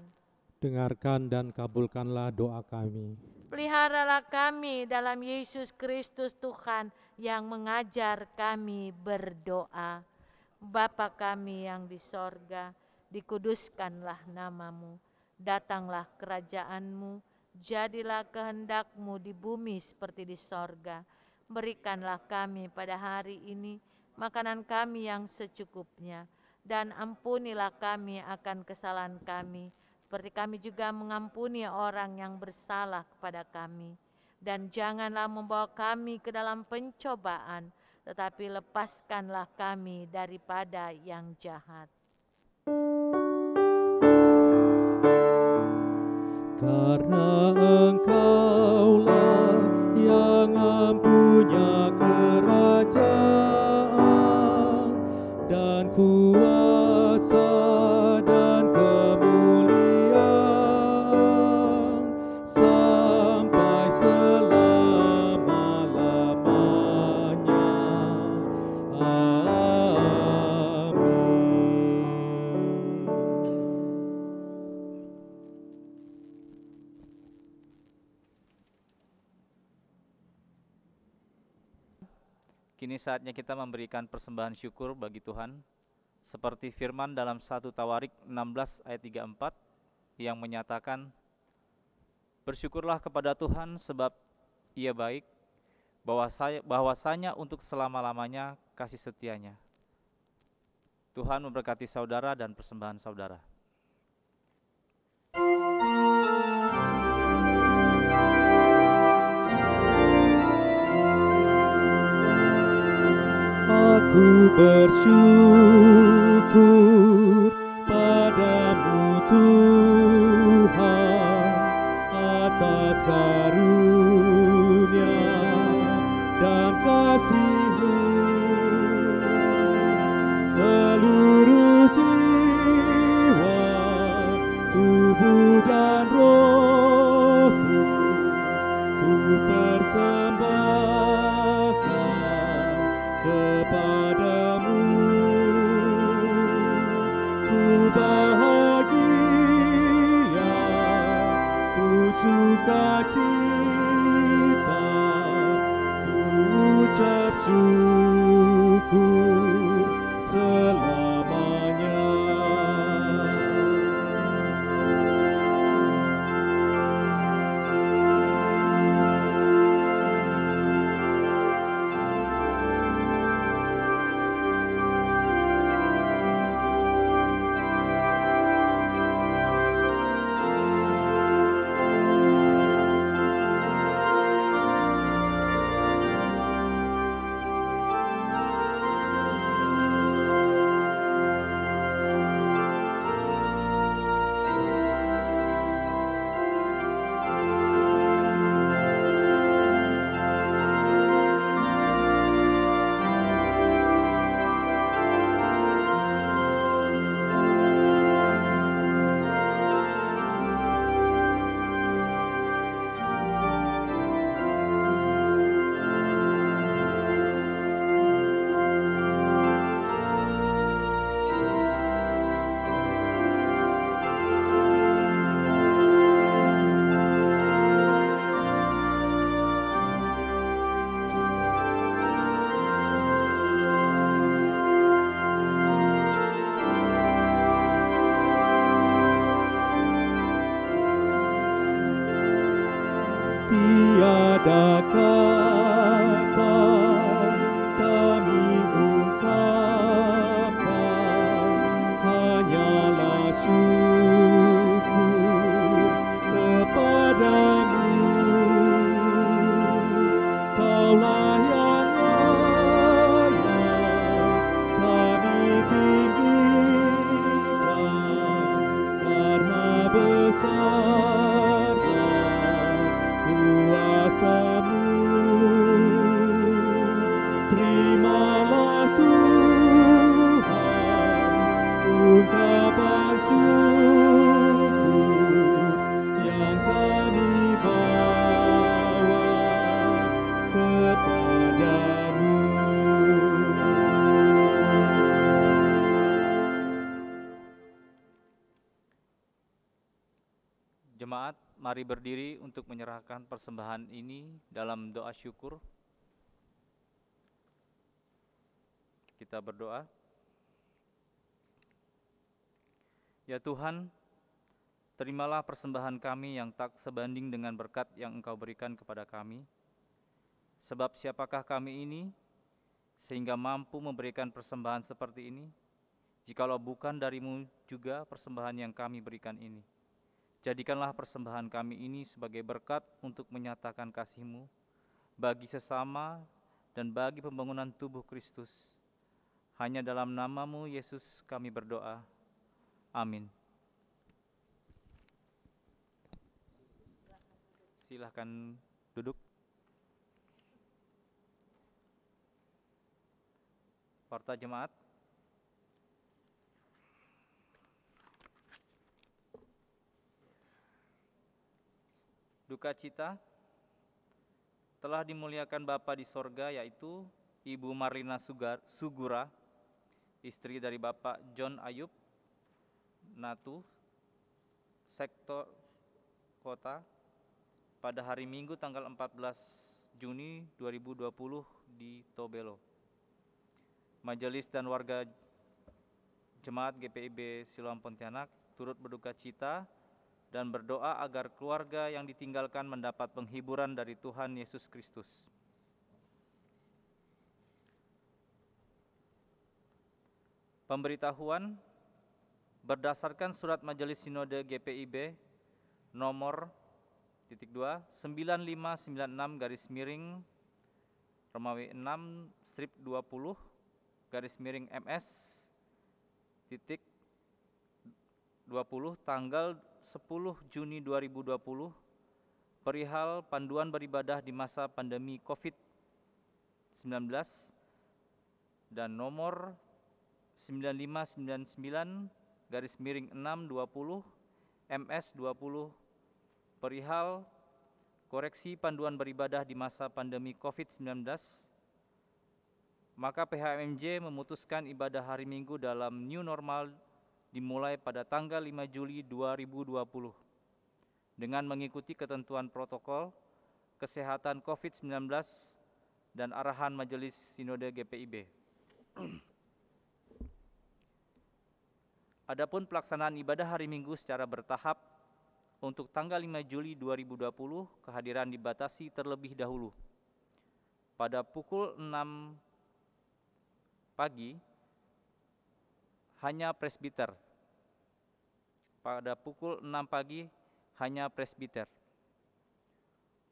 Dengarkan dan kabulkanlah doa kami.
Peliharalah kami dalam Yesus Kristus Tuhan yang mengajar kami berdoa. Bapa kami yang di sorga, dikuduskanlah nama-Mu. Datanglah kerajaan-Mu, jadilah kehendak-Mu di bumi seperti di sorga. Berikanlah kami pada hari ini makanan kami yang secukupnya, dan ampunilah kami akan kesalahan kami, seperti kami juga mengampuni orang yang bersalah kepada kami. dan janganlah membawa kami ke dalam pencobaan, tetapi lepaskanlah kami daripada yang jahat.
Karena Engkaulah yang mempunyai kerajaan dan kuasa dan kemuliaan sampai selama-lamanya. Amin.
Kini saatnya kita memberikan persembahan syukur bagi Tuhan, seperti firman dalam 1 Tawarik 16 ayat 34 yang menyatakan, bersyukurlah kepada Tuhan sebab Ia baik, bahwasanya untuk selama-lamanya kasih setianya. Tuhan memberkati saudara dan persembahan saudara.
Aku bersyukur padamu Tuhan atas karunia dan kasih-Mu. Seluruh jiwa, tubuh dan rohku ku persembahkan kepadamu. Ku bahagia, ku sukacita, ku ucap syukur selamanya. Tiada kata kami ungkapkan, hanyalah syukur kepadamu. Kaulah yang layak kami tinggikan, karena besar kuasa-Mu. Terimalah Tuhan ungkapan syukur yang kami bawa kepadamu.
Jemaat, mari berdiri untuk menyerahkan persembahan ini dalam doa syukur. Kita berdoa. Ya Tuhan, terimalah persembahan kami yang tak sebanding dengan berkat yang Engkau berikan kepada kami. Sebab siapakah kami ini sehingga mampu memberikan persembahan seperti ini, jikalau bukan dari-Mu juga persembahan yang kami berikan ini. Jadikanlah persembahan kami ini sebagai berkat untuk menyatakan kasih-Mu bagi sesama dan bagi pembangunan tubuh Kristus. Hanya dalam nama-Mu, Yesus, kami berdoa. Amin. Silahkan duduk. Warta jemaat. Duka cita telah dimuliakan Bapa di sorga, yaitu Ibu Marlina Sugura, istri dari Bapak John Ayub Natu, sektor kota, pada hari Minggu tanggal 14 Juni 2020 di Tobelo. Majelis dan warga Jemaat GPIB Siloam Pontianak turut berduka cita dan berdoa agar keluarga yang ditinggalkan mendapat penghiburan dari Tuhan Yesus Kristus. Pemberitahuan berdasarkan surat Majelis Sinode GPIB nomor 9596 Romawi 6/20 /MS 20 tanggal 10 Juni 2020 perihal panduan beribadah di masa pandemi COVID-19 dan nomor 9599/6/20 MS 20 perihal koreksi panduan beribadah di masa pandemi COVID-19, maka PHMJ memutuskan ibadah hari Minggu dalam new normal dimulai pada tanggal 5 Juli 2020 dengan mengikuti ketentuan protokol kesehatan COVID-19 dan arahan Majelis Sinode GPIB. Adapun pelaksanaan ibadah hari Minggu secara bertahap untuk tanggal 5 Juli 2020 kehadiran dibatasi terlebih dahulu. Pada pukul 6 pagi hanya presbiter. Pada pukul 6 pagi hanya presbiter.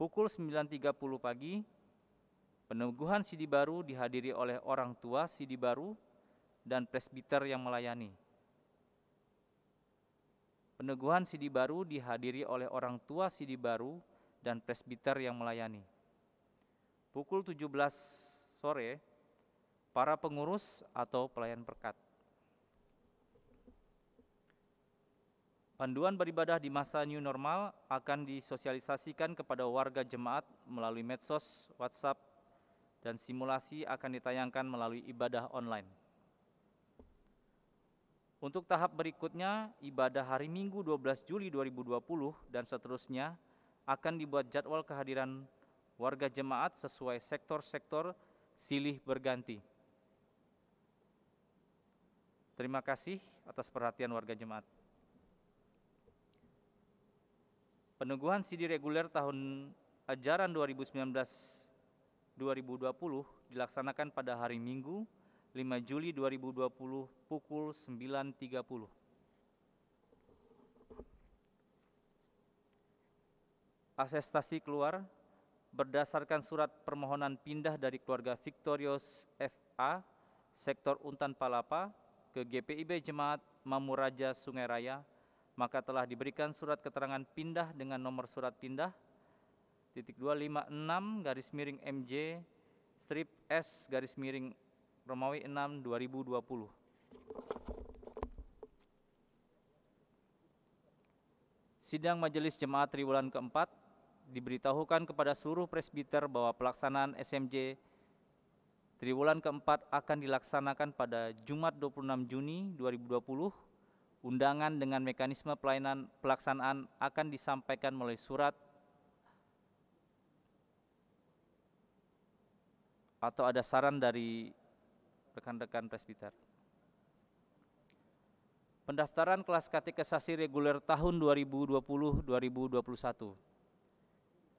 Pukul 9.30 pagi peneguhan sidi baru dihadiri oleh orang tua sidi baru dan presbiter yang melayani. Peneguhan sidi baru dihadiri oleh orang tua sidi baru dan presbiter yang melayani. Pukul 17 sore, para pengurus atau pelayan perekat. Panduan beribadah di masa new normal akan disosialisasikan kepada warga jemaat melalui medsos, WhatsApp, dan simulasi akan ditayangkan melalui ibadah online. Untuk tahap berikutnya, ibadah hari Minggu 12 Juli 2020 dan seterusnya akan dibuat jadwal kehadiran warga jemaat sesuai sektor-sektor silih berganti. Terima kasih atas perhatian warga jemaat. Peneguhan sidi reguler tahun ajaran 2019-2020 dilaksanakan pada hari Minggu 5 Juli 2020 pukul 9.30. Asestasi keluar berdasarkan surat permohonan pindah dari keluarga Victorious FA sektor Untan Palapa ke GPIB Jemaat Mamuraja Sungai Raya, maka telah diberikan surat keterangan pindah dengan nomor surat pindah /256/MJ /S/ Romawi 6 2020. Sidang Majelis Jemaat Triwulan keempat diberitahukan kepada seluruh presbiter bahwa pelaksanaan SMJ Triwulan keempat akan dilaksanakan pada Jumat 26 Juni 2020. Undangan dengan mekanisme pelaksanaan akan disampaikan melalui surat atau ada saran dari rekan-rekan presbiter. Pendaftaran kelas katekesasi reguler tahun 2020-2021.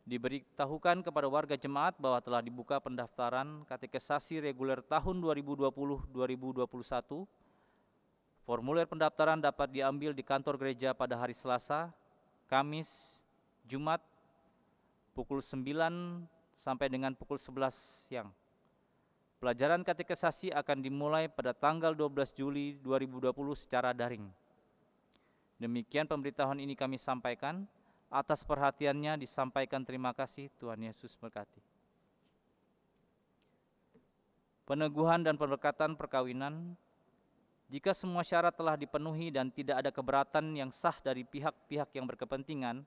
Diberitahukan kepada warga jemaat bahwa telah dibuka pendaftaran katekesasi reguler tahun 2020-2021. Formulir pendaftaran dapat diambil di kantor gereja pada hari Selasa, Kamis, Jumat, pukul 9 sampai dengan pukul 11 siang. Pelajaran katekisasi akan dimulai pada tanggal 12 Juli 2020 secara daring. Demikian pemberitahuan ini kami sampaikan. Atas perhatiannya disampaikan terima kasih. Tuhan Yesus berkati. Peneguhan dan pemberkatan perkawinan. Jika semua syarat telah dipenuhi dan tidak ada keberatan yang sah dari pihak-pihak yang berkepentingan,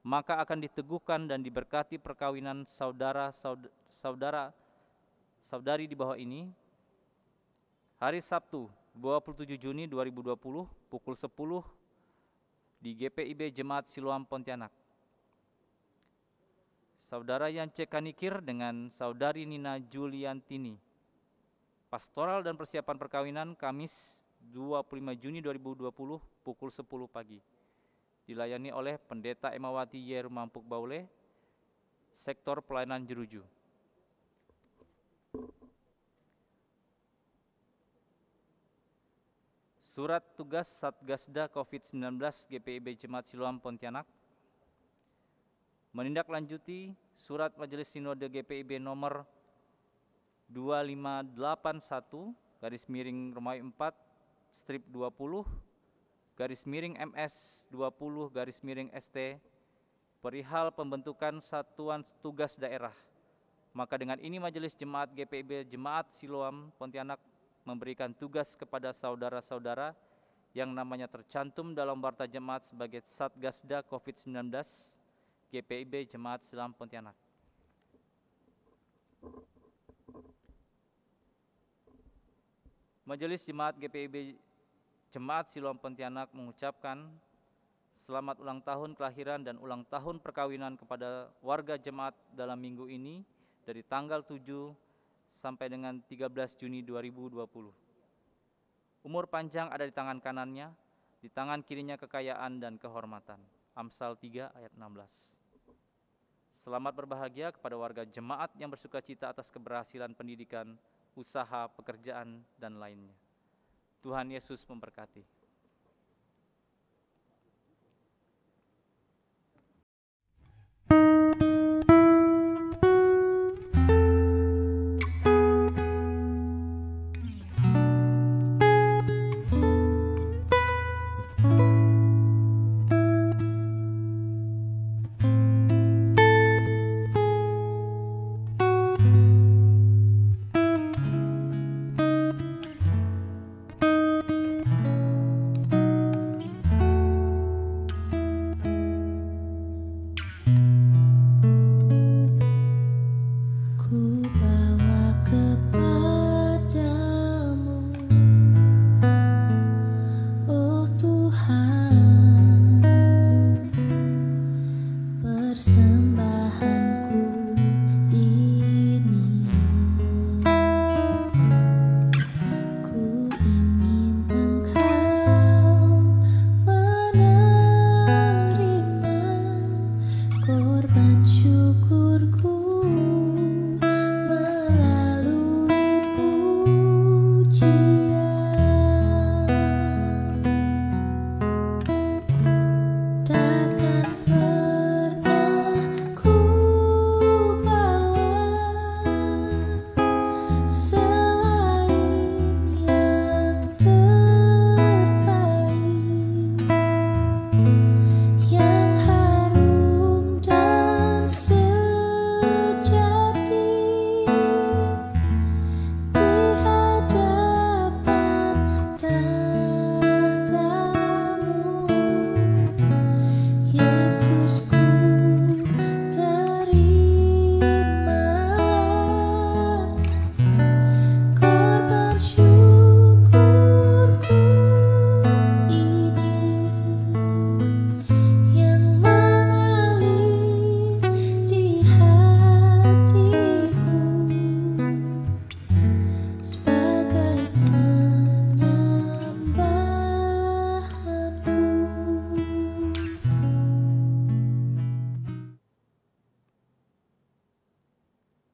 maka akan diteguhkan dan diberkati perkawinan saudari di bawah ini. Hari Sabtu, 27 Juni 2020, pukul 10 di GPIB Jemaat Siloam Pontianak. Saudara Yance Kanikir dengan Saudari Nina Juliantini. Pastoral dan persiapan perkawinan Kamis 25 Juni 2020 pukul 10 pagi. Dilayani oleh Pendeta Emawati Yeru Mampuk Baule, Sektor Pelayanan Jeruju. Surat tugas Satgasda COVID-19 GPIB Jemaat Siloam Pontianak menindaklanjuti surat Majelis Sinode GPIB nomor 2581/20/MS/20/ST perihal pembentukan satuan tugas daerah. Maka dengan ini Majelis Jemaat GPIB Jemaat Siloam Pontianak memberikan tugas kepada saudara-saudara yang namanya tercantum dalam Warta Jemaat sebagai Satgasda COVID-19 GPIB Jemaat Siloam Pontianak. Majelis Jemaat GPIB Jemaat Siloam Pontianak mengucapkan selamat ulang tahun kelahiran dan ulang tahun perkawinan kepada warga jemaat dalam minggu ini dari tanggal 7 sampai dengan 13 Juni 2020. Umur panjang ada di tangan kanannya, di tangan kirinya kekayaan dan kehormatan. Amsal 3 ayat 16. Selamat berbahagia kepada warga jemaat yang bersukacita atas keberhasilan pendidikan, usaha, pekerjaan, dan lainnya. Tuhan Yesus memberkati.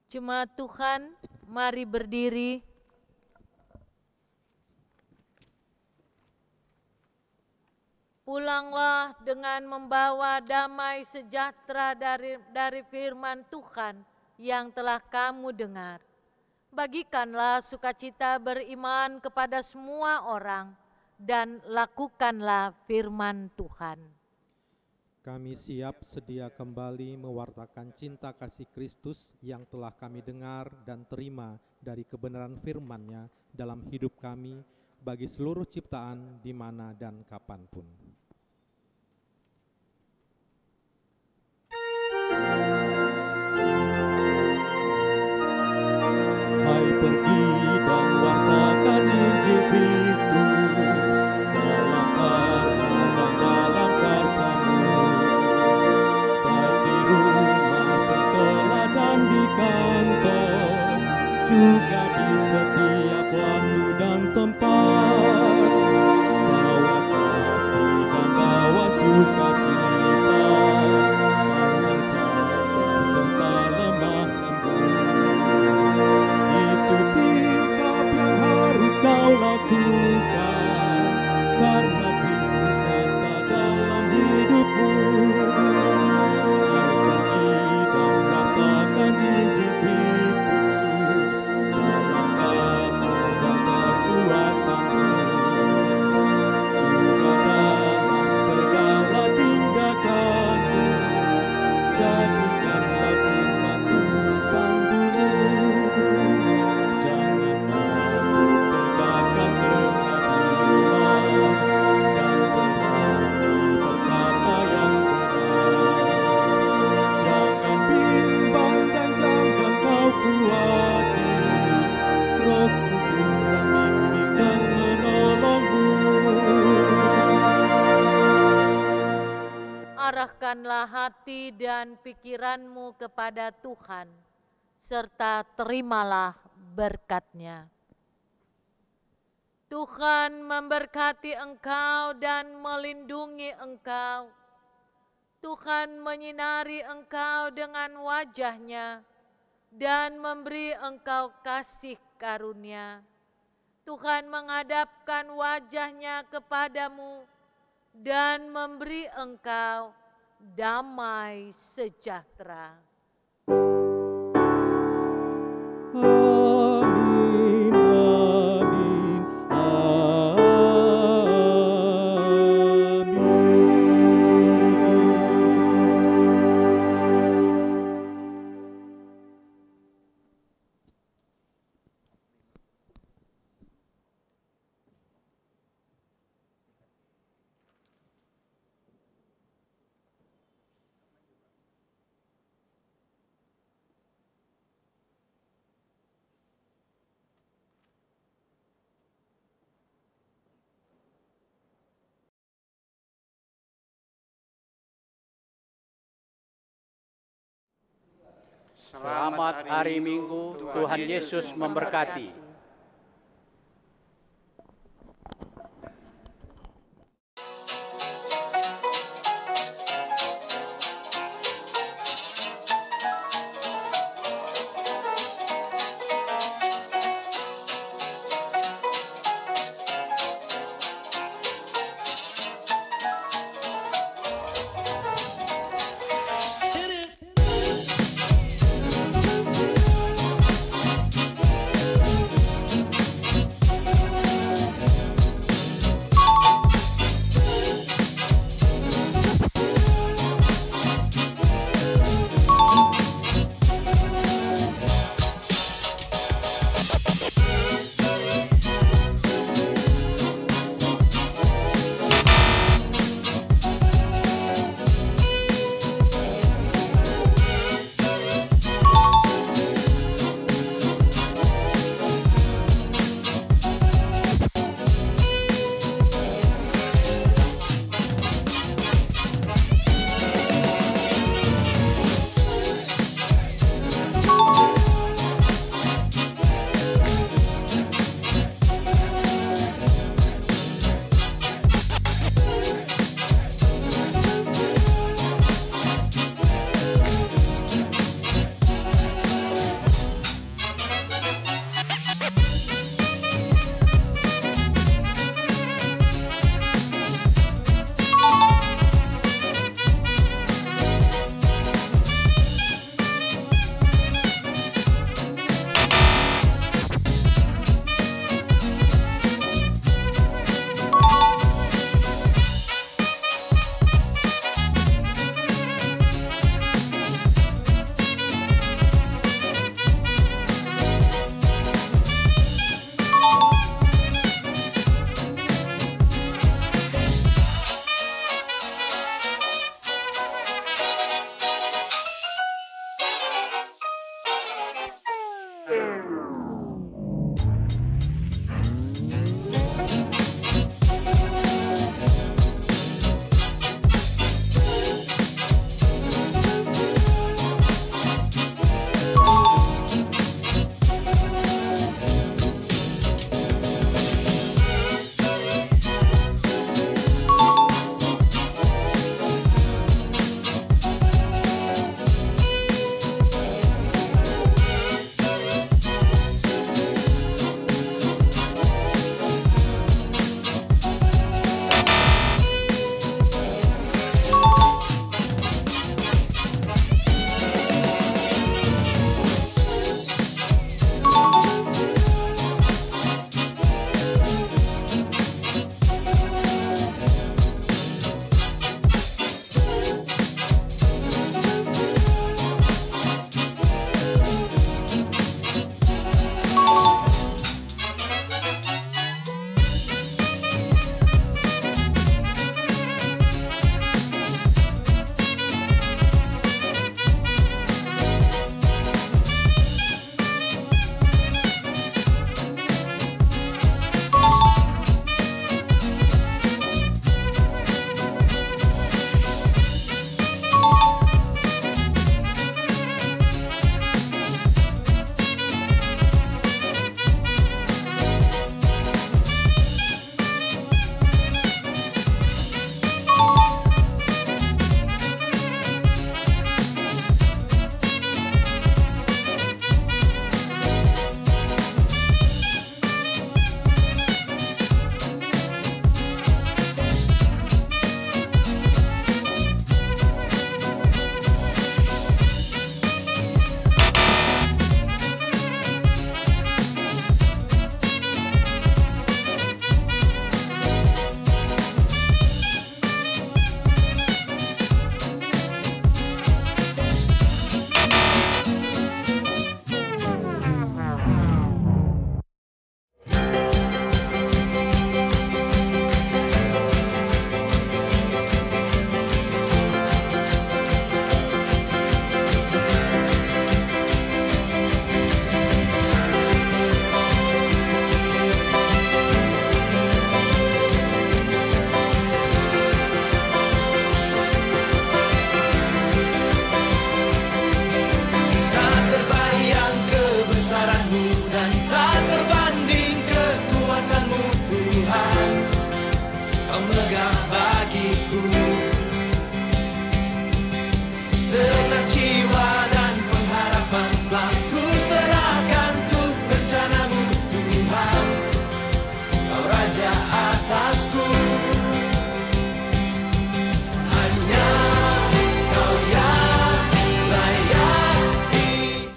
Jemaat Tuhan, mari berdiri. Pulanglah dengan membawa damai sejahtera dari firman Tuhan yang telah kamu dengar. Bagikanlah sukacita beriman kepada semua orang dan lakukanlah firman Tuhan.
Kami siap sedia kembali mewartakan cinta kasih Kristus yang telah kami dengar dan terima dari kebenaran firman-Nya dalam hidup kami bagi seluruh ciptaan di mana dan kapanpun. Hai, pergi dan wartakan Injil Kristus dalam karya dan dalam kasih-Mu, baik di rumah, sekolah dan di kantor, juga di setiap waktu dan tempat. Bawa kasih dan bawa sukacita, panjang sabar serta lemah lembut. Itu sikap yang harus kau lakukan, karena Kristus nyata dalam hidupmu. Hai, pergi dan wartakan Injil Kristus dalam kata dan perbuatanmu, juga dalam segala tindakanmu. Jadikanlah firman Tuhan dulu. Jangan takut tegakkan pengadilan dan berani berkata yang benar. Jangan bimbang dan jangan kau khawatir, Roh Kudus membimbing dan menolongmu.
Arahkanlah hati dan pikiranmu kepada Tuhan, serta terimalah berkat-Nya. Tuhan memberkati engkau dan melindungi engkau. Tuhan menyinari engkau dengan wajah-Nya dan memberi engkau kasih karunia. Tuhan menghadapkan wajah-Nya kepadamu dan memberi engkau damai sejahtera.
Amin, amin,
Selamat hari Minggu, Tuhan Yesus memberkati.